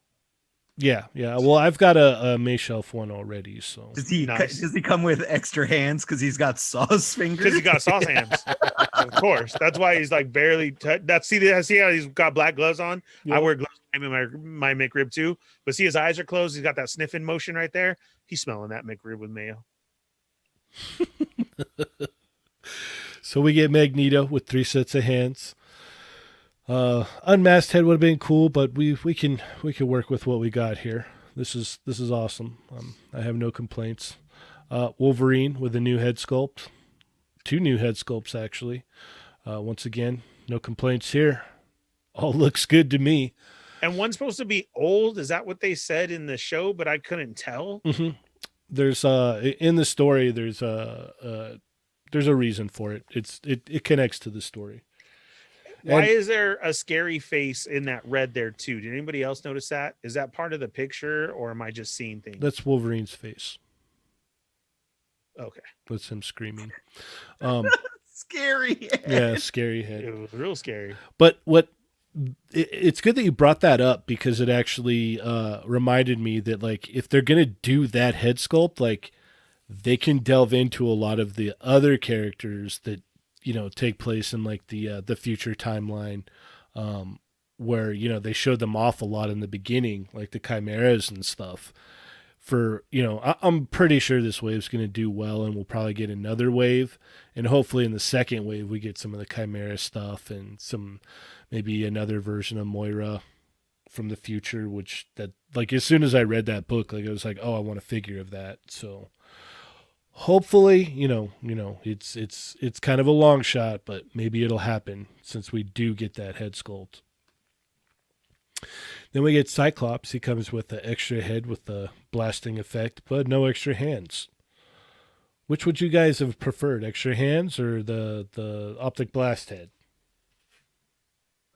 Speaker 1: Yeah. Well, I've got a Mayshelf one already. So
Speaker 3: does he come with extra hands because he's got sauce fingers?
Speaker 2: Because he got sauce hands, of course. That's why he's like barely. See how he's got black gloves on. Yep. I wear gloves in my McRib too. But see, his eyes are closed. He's got that sniffing motion right there. He's smelling that McRib with mayo.
Speaker 1: So we get Magneto with 3 sets of hands. Unmasked head would have been cool, but we can work with what we got here. This is awesome. I have no complaints. Wolverine with a new head sculpt, 2 new head sculpts actually. Once again, no complaints here. All looks good to me.
Speaker 2: And one's supposed to be old. Is that what they said in the show? But I couldn't tell.
Speaker 1: Mm-hmm. There's in the story. There's a reason for it. It connects to the story.
Speaker 2: Why is there a scary face in that red there too? Did anybody else notice that? Is that part of the picture, or am I just seeing things?
Speaker 1: That's Wolverine's face.
Speaker 2: Okay.
Speaker 1: That's him screaming.
Speaker 3: Scary head.
Speaker 1: Yeah, scary head.
Speaker 2: It was real scary.
Speaker 1: But it's good that you brought that up, because it actually reminded me that like if they're gonna do that head sculpt, like they can delve into a lot of the other characters that take place in like the future timeline, where they showed them off a lot in the beginning, like the chimeras and stuff. For I'm pretty sure this wave's going to do well, and we'll probably get another wave, and hopefully in the second wave we get some of the chimera stuff and maybe another version of Moira from the future. Which that like as soon as I read that book, like I was like, oh, I want a figure of that. So. Hopefully, it's kind of a long shot, but maybe it'll happen since we do get that head sculpt. Then we get Cyclops. He comes with the extra head with the blasting effect, but no extra hands. Which would you guys have preferred, extra hands or the optic blast head?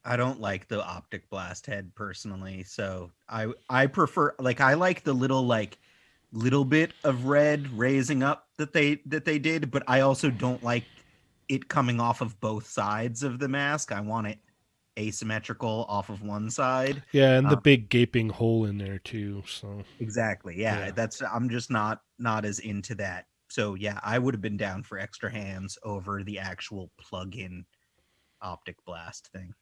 Speaker 3: I don't like the optic blast head personally, so I prefer I like the little bit of red raising up that they did, but I also don't like it coming off of both sides of the mask. I want it asymmetrical off of one side.
Speaker 1: Yeah, and the big gaping hole in there too. So
Speaker 3: exactly, yeah. I'm just not as into that. So yeah, I would have been down for extra hands over the actual plug-in optic blast thing.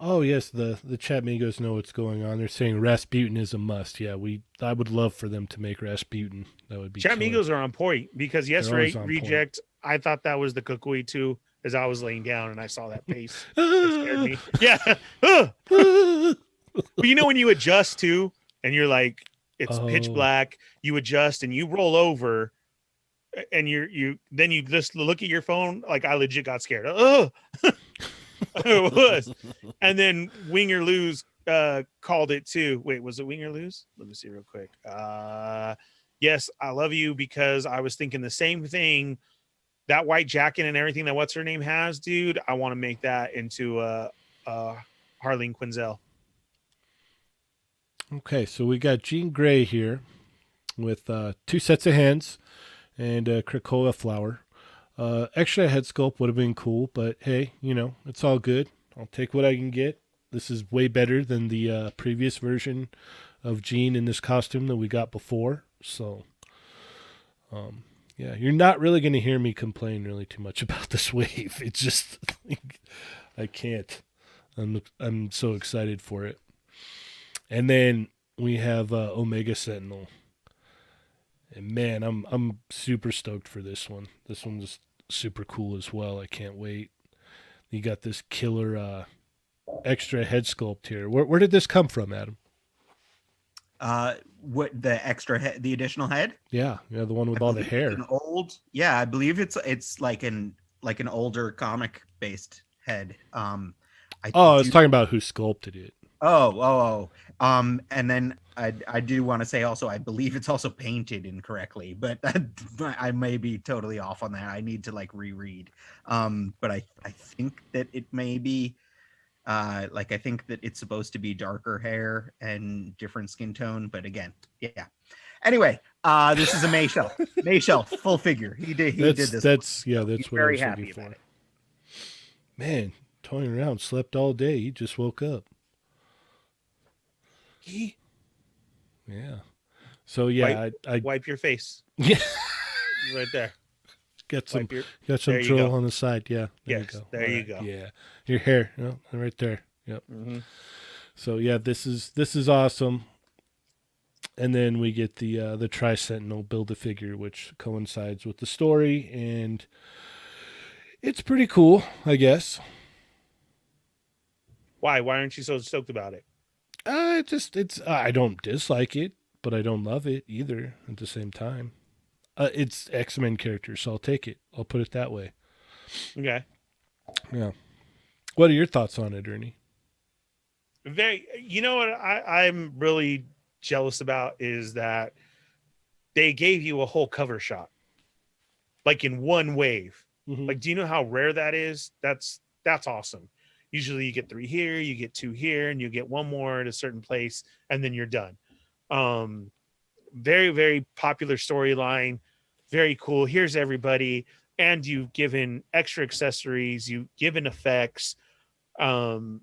Speaker 1: Oh yes, the chat migos know what's going on. They're saying Rasputin is a must. Yeah, I would love for them to make Rasputin. That would be
Speaker 2: chat migos are on point, because yesterday Reject, I thought that was the Kukui too, as I was laying down and I saw that face. It scared me. Yeah. But when you adjust too, and you're like, it's pitch black, you adjust and you roll over, and you just look at your phone, like I legit got scared. It was. And then Wing or Lose called it too. Wait, was it Wing or Lose? Let me see real quick. Yes, I love you, because I was thinking the same thing. That white jacket and everything that what's her name has, dude. I want to make that into Harleen Quinzel.
Speaker 1: Okay, so we got Jean Grey here with 2 sets of hands and a Krakoa flower. Extra head sculpt would have been cool, but hey, it's all good. I'll take what I can get. This is way better than the previous version of Jean in this costume that we got before. So, yeah, you're not really going to hear me complain really too much about this wave. It's just, I can't. I'm so excited for it. And then we have Omega Sentinel. And man, I'm super stoked for this one. This one's super cool as well. I can't wait. You got this killer extra head sculpt here. Where did this come from, Adam?
Speaker 3: What the extra head, the additional head?
Speaker 1: Yeah, the one with all the hair.
Speaker 3: I believe it's like an older comic based head.
Speaker 1: I was talking about who sculpted it.
Speaker 3: And then I do want to say also, I believe it's also painted incorrectly, but I may be totally off on that. I need to like reread. But I think that it may be I think that it's supposed to be darker hair and different skin tone, but again, yeah. Anyway, this is a Mayshell full figure. He did this.
Speaker 1: That's what
Speaker 3: very
Speaker 1: I was
Speaker 3: happy
Speaker 1: looking for.
Speaker 3: about it.
Speaker 1: Man, toying around, slept all day. He just woke up. Yeah. So yeah, I
Speaker 2: wipe your face.
Speaker 1: Yeah.
Speaker 2: Right there.
Speaker 1: Got some drill on the side. Yeah.
Speaker 2: There you go.
Speaker 1: Yeah. Your hair. Right there. Yep.
Speaker 2: Mm-hmm.
Speaker 1: So yeah, this is awesome. And then we get the Tri-Sentinel Build-A-Figure, which coincides with the story, and it's pretty cool, I guess.
Speaker 2: Why aren't you so stoked about it?
Speaker 1: I don't dislike it, but I don't love it either at the same time. It's X-Men character, so I'll take it. I'll put it that way.
Speaker 2: Okay.
Speaker 1: Yeah. What are your thoughts on it, Ernie?
Speaker 2: You know what I'm really jealous about is that they gave you a whole cover shot, like in one wave.
Speaker 1: Mm-hmm.
Speaker 2: Like, do you know how rare that is? That's awesome. Usually you get 3 here, you get 2 here, and you get 1 more at a certain place, and then you're done. Very, very popular storyline. Very cool. Here's everybody. And you've given extra accessories. You've given effects. Wow.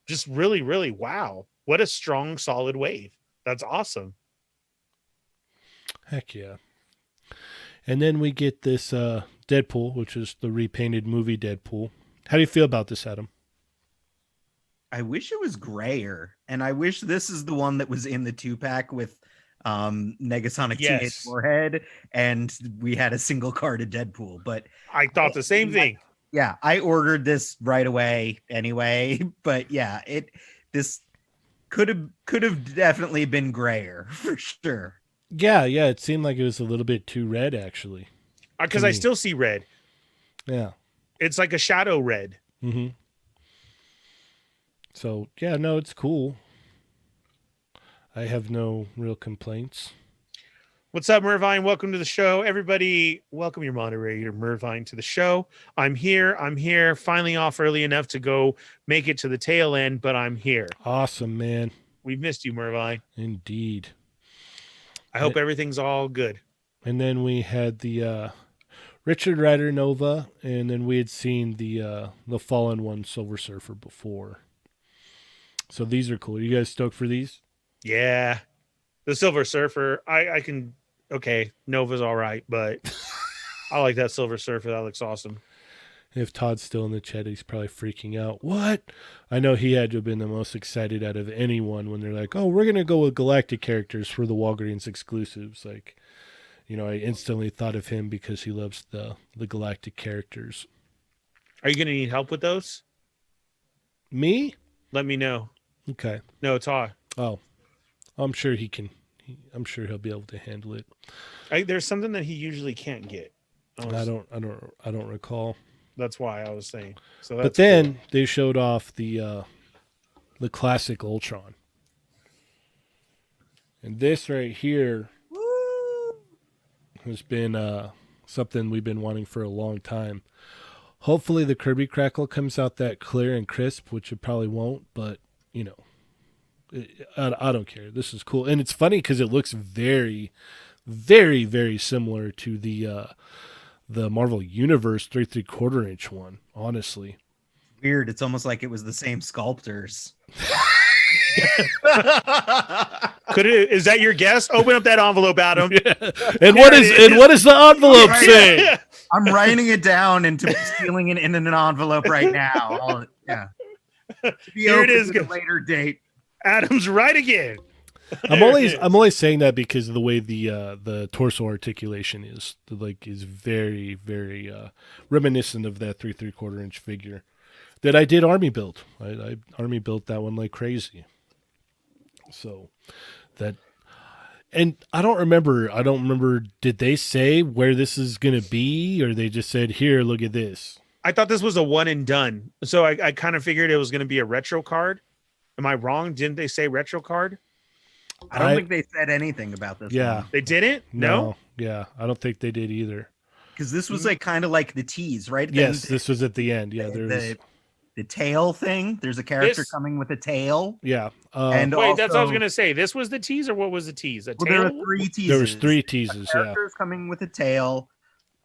Speaker 2: Just really, really wow. What a strong, solid wave. That's awesome.
Speaker 1: Heck yeah. And then we get this Deadpool, which is the repainted movie Deadpool. How do you feel about this, Adam?
Speaker 3: I wish it was grayer, and I wish this is the one that was in the 2-pack with Negasonic Teenage Warhead, and we had a single card of Deadpool. But
Speaker 2: I thought the same thing.
Speaker 3: Yeah, I ordered this right away anyway. But yeah, this could have definitely been grayer for sure.
Speaker 1: Yeah, it seemed like it was a little bit too red, actually.
Speaker 2: Because I still see red.
Speaker 1: Yeah.
Speaker 2: It's like a shadow red.
Speaker 1: Mm-hmm. So, yeah, no, it's cool. I have no real complaints.
Speaker 2: What's up, Mervine? Welcome to the show. Everybody, welcome your moderator, Mervine, to the show. I'm here. Finally off early enough to go make it to the tail end, but I'm here.
Speaker 1: Awesome, man.
Speaker 2: We've missed you, Mervine.
Speaker 1: Indeed.
Speaker 2: I hope everything's all good.
Speaker 1: And then we had the Richard Rider Nova, and then we had seen the Fallen One Silver Surfer before. So these are cool. Are you guys stoked for these?
Speaker 2: Yeah. The Silver Surfer, I can... Okay, Nova's all right, but I like that Silver Surfer. That looks awesome.
Speaker 1: If Todd's still in the chat, he's probably freaking out. What? I know he had to have been the most excited out of anyone when they're like, oh, we're going to go with Galactic characters for the Walgreens exclusives. Like, I instantly thought of him because he loves the Galactic characters.
Speaker 2: Are you going to need help with those?
Speaker 1: Me?
Speaker 2: Let me know.
Speaker 1: Okay.
Speaker 2: No, Todd.
Speaker 1: Oh, I'm sure he can. I'm sure he'll be able to handle it.
Speaker 2: There's something that he usually can't get.
Speaker 1: I don't recall.
Speaker 2: That's why I was saying. So,
Speaker 1: but then they showed off the classic Ultron, and this right here has been something we've been wanting for a long time. Hopefully, the Kirby Crackle comes out that clear and crisp, which it probably won't. But I don't care. This is cool, and it's funny because it looks very, very, very similar to the Marvel Universe 3/4 inch one. Honestly,
Speaker 3: weird. It's almost like it was the same sculptors.
Speaker 2: Is that your guess? Open up that envelope, Adam.
Speaker 1: Yeah. And what does the envelope say?
Speaker 3: I'm writing it down and sealing it in an envelope right now. Yeah. Be
Speaker 2: Here it
Speaker 3: open
Speaker 2: is,
Speaker 3: at a
Speaker 2: guys.
Speaker 3: later date.
Speaker 2: Adam's right again.
Speaker 1: I'm
Speaker 2: There it
Speaker 1: only
Speaker 2: is.
Speaker 1: I'm only saying that because of the way the torso articulation is very very reminiscent of that 3 3/4 inch figure that I did army build. I army built that one like crazy. So that, and I don't remember. Did they say where this is gonna be, or they just said, "Here, look at this"?
Speaker 2: I thought this was a one and done. So I kind of figured it was going to be a retro card. Am I wrong? Didn't they say retro card?
Speaker 3: I don't think they said anything about this
Speaker 1: Yeah.
Speaker 3: one.
Speaker 2: They didn't? No?
Speaker 1: Yeah, I don't think they did either.
Speaker 3: Because this was like kind of like the tease, right?
Speaker 1: Yes,
Speaker 3: Then
Speaker 1: this was at the end. Yeah, there was.
Speaker 3: the tail thing. There's a character
Speaker 2: This-
Speaker 3: coming with a tail.
Speaker 1: Yeah,
Speaker 3: And
Speaker 2: Wait, that's what I was
Speaker 3: also-
Speaker 2: going to say. This was the tease, or what was the tease? A
Speaker 3: Well, there
Speaker 2: tail?
Speaker 3: are 3 teases.
Speaker 1: there was 3 teases. Yeah,
Speaker 3: Characters coming with a tail.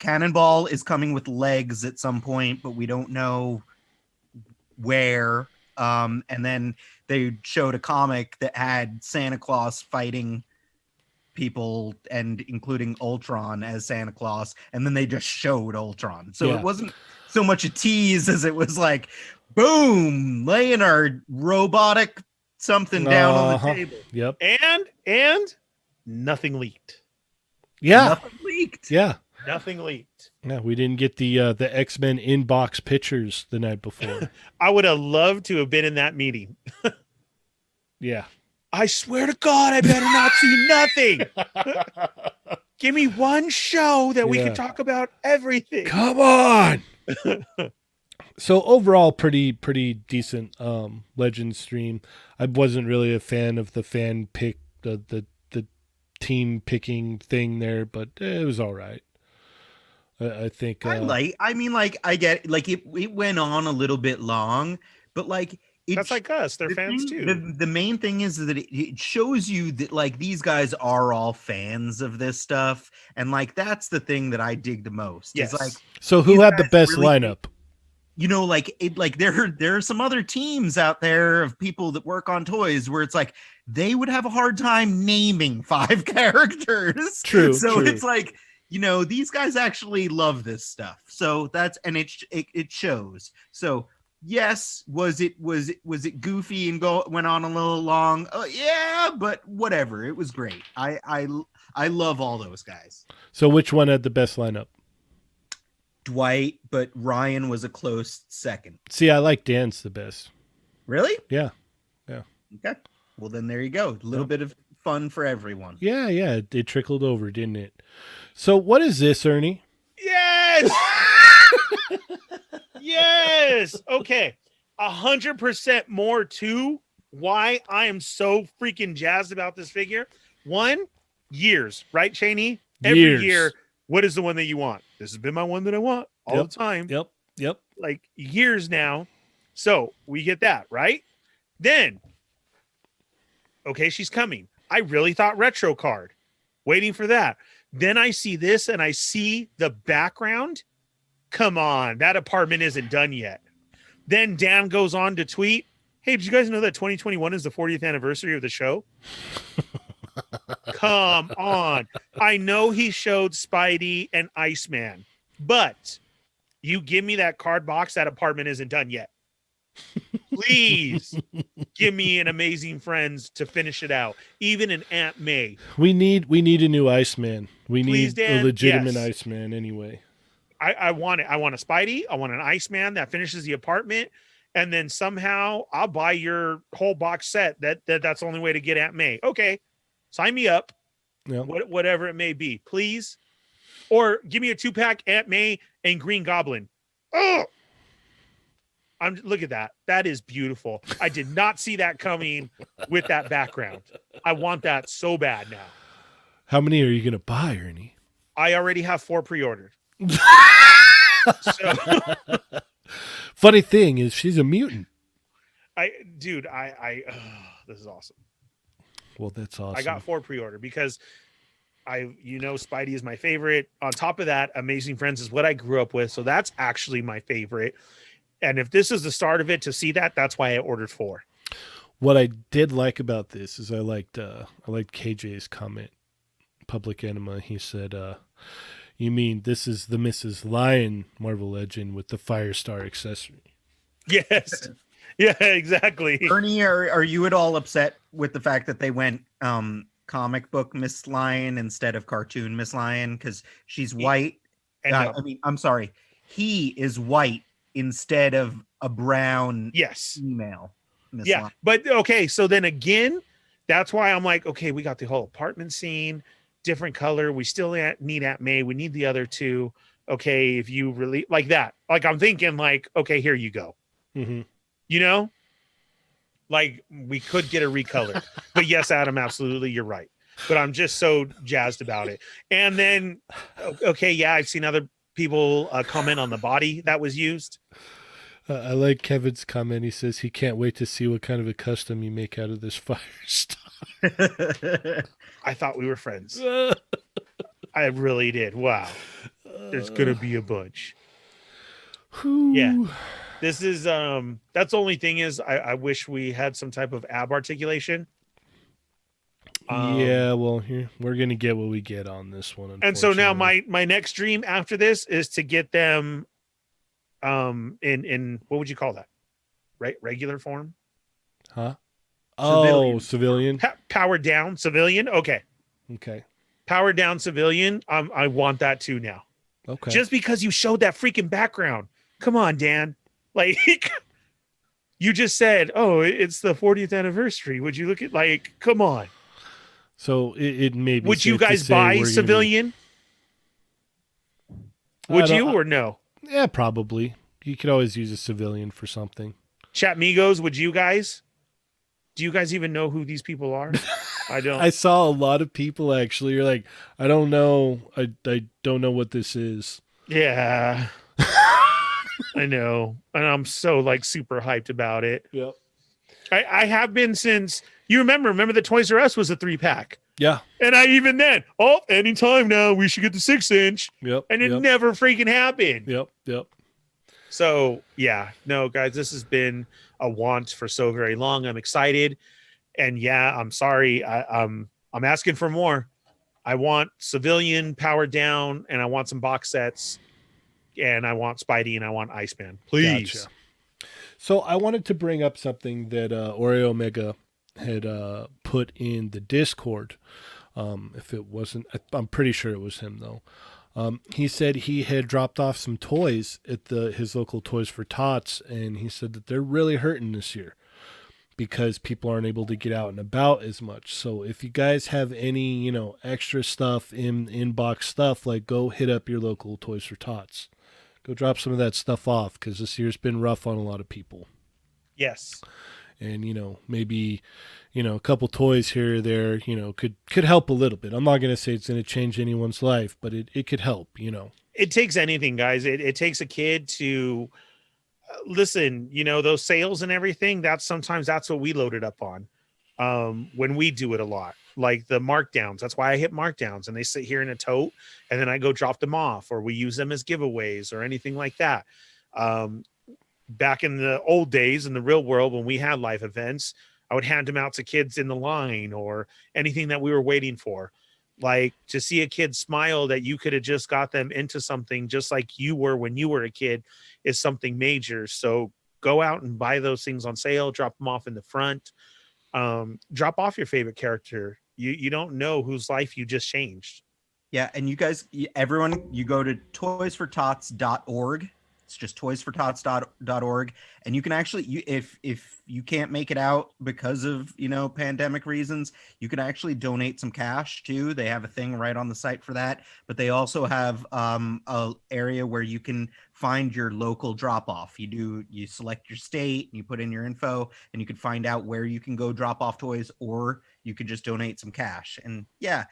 Speaker 3: Cannonball is coming with legs at some point, but we don't know where. And then they showed a comic that had Santa Claus fighting people and including Ultron as Santa Claus, and then they just showed Ultron. So
Speaker 1: Yeah.
Speaker 3: it wasn't so much a tease as it was like, boom, laying our robotic something down on the
Speaker 1: Uh-huh.
Speaker 3: table.
Speaker 1: Yep.
Speaker 2: And nothing leaked.
Speaker 1: Yeah.
Speaker 3: Nothing leaked.
Speaker 1: Yeah.
Speaker 2: Nothing leaked.
Speaker 1: Yeah. We didn't get the X-Men inbox pictures the night before.
Speaker 2: I would have loved to have been in that meeting.
Speaker 1: Yeah.
Speaker 2: I swear to God, I better not see nothing. Give me one show that we
Speaker 1: Yeah.
Speaker 2: can talk about everything.
Speaker 1: Come on. So overall, pretty decent Legends stream. I wasn't really a fan of the fan pick, the team picking thing there, but it was all right. I think
Speaker 3: I get it went on a little bit long, but like
Speaker 2: That's like us. They're
Speaker 3: the
Speaker 2: fans
Speaker 3: thing-
Speaker 2: too.
Speaker 3: The main thing is that it shows you that like these guys are all fans of this stuff, and like that's the thing that I dig the most.
Speaker 2: Yes.
Speaker 3: Is like,
Speaker 1: so. Who
Speaker 3: these
Speaker 1: had the
Speaker 3: guys
Speaker 1: best
Speaker 3: really-
Speaker 1: lineup?
Speaker 3: you know, like it, like there are some other teams out there of people that work on toys where it's like they would have a hard time naming 5 characters.
Speaker 1: True,
Speaker 3: So
Speaker 1: true.
Speaker 3: it's like, you know, these guys actually love this stuff. So that's, and it shows. So yes, was it goofy and went on a little long? Yeah, but whatever. It was great. I love all those guys.
Speaker 1: So which one had the best lineup?
Speaker 3: Dwight, but Ryan was a close second.
Speaker 1: See, I like Dan's the best.
Speaker 3: Really?
Speaker 1: Yeah.
Speaker 3: Okay. Well, then there you go. A little bit of fun for everyone.
Speaker 1: Yeah. It trickled over, didn't it? So what is this, Ernie?
Speaker 2: Yes. Yes. Okay. 100% more to why I am so freaking jazzed about this figure. 1, years, right, Cheney? Every
Speaker 1: Years.
Speaker 2: year, what is the one that you want? This has been my one that I want all
Speaker 1: Yep.
Speaker 2: the time.
Speaker 1: Yep.
Speaker 2: Like years now. So we get that, right? Then, okay, she's coming. I really thought retro card, waiting for that. Then I see this and I see the background. Come on, that apartment isn't done yet. Then Dan goes on to tweet, hey, did you guys know that 2021 is the 40th anniversary of the show? Come on. I know he showed Spidey and Iceman, but you give me that card box, that apartment isn't done yet. Please give me an Amazing Friends to finish it out. Even an Aunt May.
Speaker 1: We need a new Iceman. We
Speaker 2: Please,
Speaker 1: need
Speaker 2: Dan?
Speaker 1: a legitimate
Speaker 2: Yes.
Speaker 1: Iceman anyway.
Speaker 2: I want it. I want a Spidey. I want an Iceman that finishes the apartment. And then somehow I'll buy your whole box set. That's the only way to get Aunt May. Okay. Sign me up.
Speaker 1: Yeah.
Speaker 2: Whatever it may be, please. Or give me a 2-pack Aunt May and Green Goblin. Oh, look at that. That is beautiful. I did not see that coming with that background. I want that so bad now.
Speaker 1: How many are you gonna buy, Ernie?
Speaker 2: I already have 4 pre-ordered. So
Speaker 1: Funny thing is, she's a mutant.
Speaker 2: this is awesome.
Speaker 1: Well, that's awesome.
Speaker 2: I got 4 pre-order because Spidey is my favorite. On top of that, Amazing Friends is what I grew up with. So that's actually my favorite. And if this is the start of it, to see that, that's why I ordered 4.
Speaker 1: What I did like about this is I liked KJ's comment. Public Enema. He said, "You mean this is the Mrs. Lion Marvel Legend with the Firestar accessory?"
Speaker 2: Yes. Yeah, exactly.
Speaker 3: Ernie, are you at all upset with the fact that they went comic book Miss Lion instead of cartoon Miss Lion? Because she's white.
Speaker 2: And
Speaker 3: I mean, I'm sorry. He is white instead of a brown
Speaker 2: yes.
Speaker 3: female Miss
Speaker 2: Yeah.
Speaker 3: Lion.
Speaker 2: But okay, so then again, that's why I'm like, okay, we got the whole apartment scene, different color. We still need Aunt May. We need the other two. Okay, if you really like that, like I'm thinking, like, okay, here you go.
Speaker 1: Mm-hmm.
Speaker 2: You know, like we could get a recolor. But yes, Adam, absolutely, you're right. But I'm just so jazzed about it. And then, okay, yeah, I've seen other people comment on the body that was used.
Speaker 1: I like Kevin's comment. He says he can't wait to see what kind of a custom you make out of this fire stuff.
Speaker 2: I thought we were friends. I really did. Wow. There's gonna be a bunch. Yeah. This is that's the only thing is I wish we had some type of ab articulation.
Speaker 1: Yeah, well, here we're gonna get what we get on this one.
Speaker 2: And so now my next dream after this is to get them in what would you call that? Right, regular form?
Speaker 1: Huh?
Speaker 3: Civilian.
Speaker 1: Oh, civilian.
Speaker 2: Powered down civilian. Okay.
Speaker 1: Okay.
Speaker 2: Powered down civilian. I want that too now.
Speaker 1: Okay.
Speaker 2: Just because you showed that freaking background. Come on, Dan. Like you just said, oh, it's the 40th anniversary. Would you look at like, come on.
Speaker 1: So it may be.
Speaker 2: Would you guys buy civilian? Would you or no?
Speaker 1: Yeah, probably. You could always use a civilian for something.
Speaker 2: Chat Migos, would you guys? Do you guys even know who these people are? I don't.
Speaker 1: I saw a lot of people actually. You're like, I don't know. I don't know what this is.
Speaker 2: Yeah. I know. And I'm so like super hyped about it.
Speaker 1: Yep.
Speaker 2: I have been since you remember the Toys R Us was a 3-pack.
Speaker 1: Yeah.
Speaker 2: And I even then, anytime now we should get the 6-inch.
Speaker 1: Yep.
Speaker 2: And it never freaking happened.
Speaker 1: Yep.
Speaker 2: So yeah, no, guys, this has been a want for so very long. I'm excited. And yeah, I'm sorry. I'm asking for more. I want civilian powered down and I want some box sets. And I want Spidey and I want Iceman. Please.
Speaker 1: Gotcha. So I wanted to bring up something that Oreo Omega had put in the Discord. If it wasn't, I'm pretty sure it was him though. He said he had dropped off some toys at his local Toys for Tots, and he said that they're really hurting this year because people aren't able to get out and about as much. So if you guys have any, extra stuff in-box stuff, like go hit up your local Toys for Tots. Go drop some of that stuff off because this year's been rough on a lot of people.
Speaker 2: Yes.
Speaker 1: And, maybe, a couple toys here or there, could help a little bit. I'm not going to say it's going to change anyone's life, but it could help,
Speaker 2: It takes anything, guys. It takes a kid to listen, those sales and everything. That's what we loaded up on when we do it a lot. Like the markdowns. That's why I hit markdowns and they sit here in a tote and then I go drop them off or we use them as giveaways or anything like that. Back in the old days in the real world, when we had live events, I would hand them out to kids in the line or anything that we were waiting for. Like to see a kid smile that you could have just got them into something just like you were when you were a kid is something major. So go out and buy those things on sale, drop them off in the front, drop off your favorite character. You don't know whose life you just changed.
Speaker 3: Yeah, and you guys, everyone, you go to toysfortots.org. It's just toysfortots.org, and you can actually, if you can't make it out because of pandemic reasons, you can actually donate some cash too. They have a thing right on the site for that, but they also have a area where you can find your local drop off. You select your state, you put in your info, and you can find out where you can go drop off toys, or you could just donate some cash. And yeah,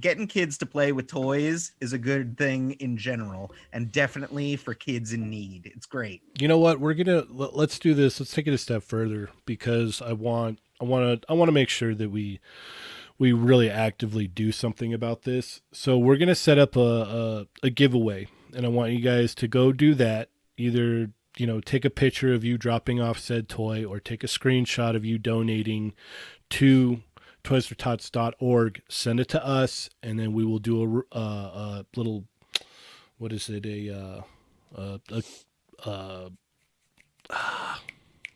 Speaker 3: getting kids to play with toys is a good thing in general, and definitely for kids in need. It's great.
Speaker 1: You know what? Let's do this. Let's take it a step further because I want to make sure that we really actively do something about this. So we're going to set up a giveaway, and I want you guys to go do that. Either, take a picture of you dropping off said toy or take a screenshot of you donating to toysfortots.org, send it to us, and then we will do a little, what is it?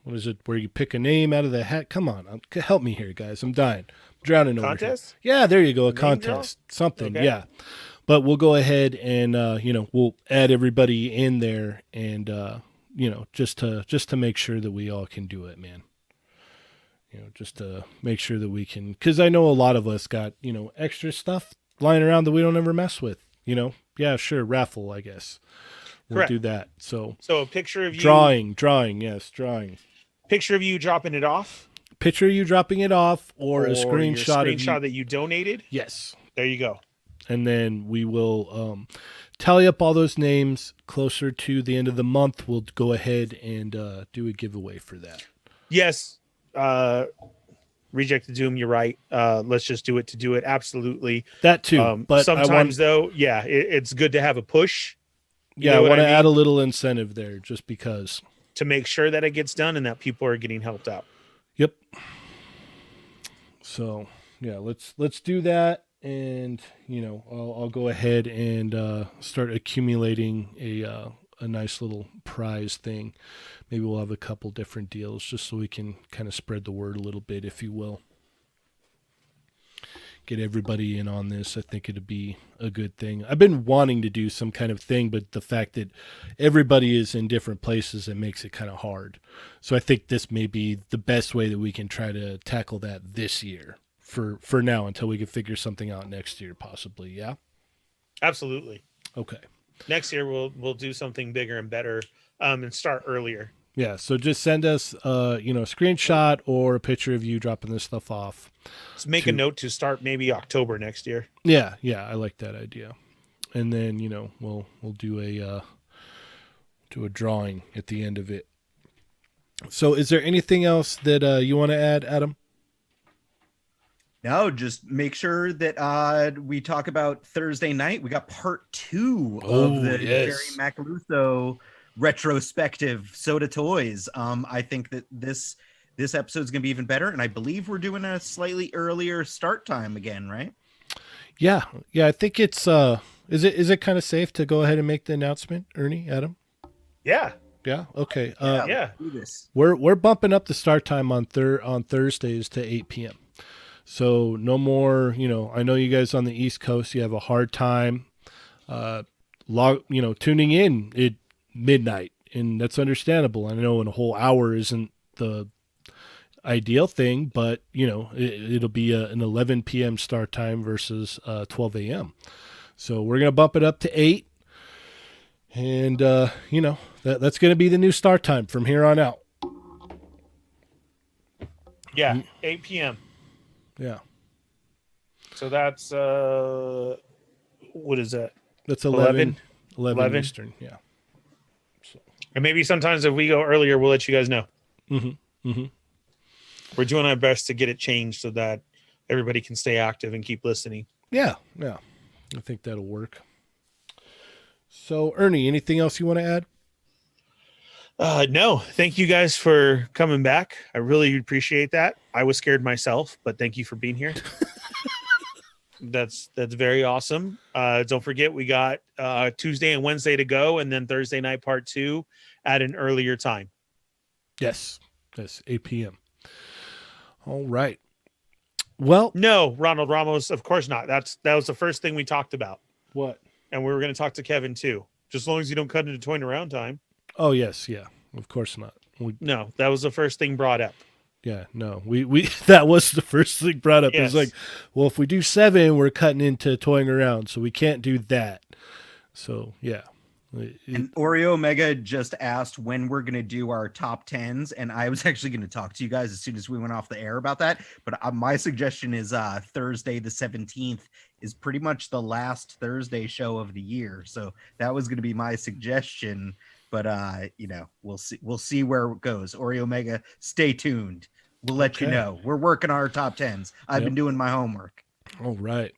Speaker 1: What is it? Where you pick a name out of the hat? Come on, help me here, guys. I'm dying. I'm drowning over here.
Speaker 2: Contest?
Speaker 1: Yeah, there you go. A
Speaker 2: Name draw?
Speaker 1: contest. Something.
Speaker 2: Okay.
Speaker 1: Yeah. But we'll go ahead and we'll add everybody in there, and just to make sure that we all can do it, man. Just to make sure that we can, because I know a lot of us got extra stuff lying around that we don't ever mess with. Yeah, sure, raffle, I guess. We'll
Speaker 2: Correct.
Speaker 1: do that. So
Speaker 2: a picture of you
Speaker 1: drawing, yes, drawing.
Speaker 2: Picture of you dropping it off,
Speaker 1: Picture of you dropping it off, or a
Speaker 2: your
Speaker 1: screenshot of you.
Speaker 2: that you donated.
Speaker 1: Yes.
Speaker 2: There you go.
Speaker 1: And then we will tally up all those names closer to the end of the month. We'll go ahead and do a giveaway for that.
Speaker 2: Yes. Reject the Doom, you're right. Let's just do it to do it. Absolutely.
Speaker 1: That too. But
Speaker 2: sometimes it's good to have a push.
Speaker 1: I want to add a little incentive there just because.
Speaker 2: To make sure that it gets done and that people are getting helped out.
Speaker 1: Yep. So yeah, let's do that. And I'll go ahead and start accumulating a nice little prize thing. Maybe we'll have a couple different deals just so we can kind of spread the word a little bit, if you will. Get everybody in on this. I think it'd be a good thing. I've been wanting to do some kind of thing, but the fact that everybody is in different places, it makes it kind of hard. So I think this may be the best way that we can try to tackle that this year. For now, until we can figure something out next year, possibly. Yeah.
Speaker 2: Absolutely.
Speaker 1: Okay.
Speaker 2: Next year we'll do something bigger and better, and start earlier.
Speaker 1: Yeah. So just send us, a screenshot or a picture of you dropping this stuff off.
Speaker 2: Let's make a note to start maybe October next year.
Speaker 1: Yeah. Yeah. I like that idea. And then we'll do a drawing at the end of it. So, is there anything else that you want to add, Adam?
Speaker 3: No, just make sure that we talk about Thursday night. We got part 2 of the Jerry Macaluso retrospective Soda Toys. I think that this episode is going to be even better, and I believe we're doing a slightly earlier start time again, right?
Speaker 1: Yeah. I think it's is it kind of safe to go ahead and make the announcement, Ernie, Adam?
Speaker 2: Yeah.
Speaker 1: Yeah. Okay.
Speaker 2: Yeah.
Speaker 3: Do this.
Speaker 1: We're bumping up the start time on Thursdays to 8 p.m. So no more, I know you guys on the East Coast, you have a hard time, tuning in at midnight, and that's understandable. I know a whole hour isn't the ideal thing, but it'll be an 11 p.m. start time versus 12 a.m. So we're going to bump it up to 8. And, that's going to be the new start time from here on out.
Speaker 2: Yeah. 8 p.m.
Speaker 1: Yeah.
Speaker 2: So that's what is that?
Speaker 1: That's 11 Eastern. Yeah. So.
Speaker 2: And maybe sometimes if we go earlier, we'll let you guys know.
Speaker 1: Mm-hmm. Mm-hmm.
Speaker 2: We're doing our best to get it changed so that everybody can stay active and keep listening.
Speaker 1: Yeah. Yeah. I think that'll work. So, Ernie, anything else you want to add?
Speaker 2: No, thank you guys for coming back. I really appreciate that. I was scared myself, but thank you for being here. That's very awesome. Don't forget, we got Tuesday and Wednesday to go, and then Thursday night part 2 at an earlier time.
Speaker 1: Yes, 8 p.m. All right. Well,
Speaker 2: no, Ronald Ramos, of course not. That was the first thing we talked about.
Speaker 1: What?
Speaker 2: And we were going to talk to Kevin too. Just as long as you don't cut into toying around time.
Speaker 1: Oh yes, yeah. Of course not.
Speaker 2: No, that was the first thing brought up.
Speaker 1: Yeah, no. We that was the first thing brought up.
Speaker 2: Yes.
Speaker 1: It was like, well, if we do 7, we're cutting into toying around, so we can't do that. So yeah.
Speaker 3: And Oreo Omega just asked when we're going to do our top 10s, and I was actually going to talk to you guys as soon as we went off the air about that. But my suggestion is Thursday the 17th is pretty much the last Thursday show of the year. So that was going to be my suggestion. But we'll see where it goes. Oreo Omega, stay tuned. We'll let you know. We're working our top 10s. I've been doing my homework.
Speaker 1: All right.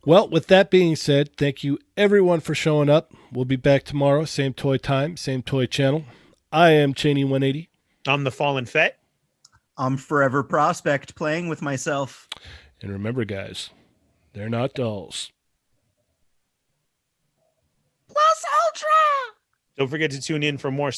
Speaker 1: Well, with that being said, thank you everyone for showing up. We'll be back tomorrow, same toy time, same toy channel. I am Cheney180.
Speaker 2: I'm the Fallen Fett.
Speaker 3: I'm Forever Prospect, playing with myself.
Speaker 1: And remember, guys, they're not dolls.
Speaker 3: Plus Ultra!
Speaker 2: Don't forget to tune in for more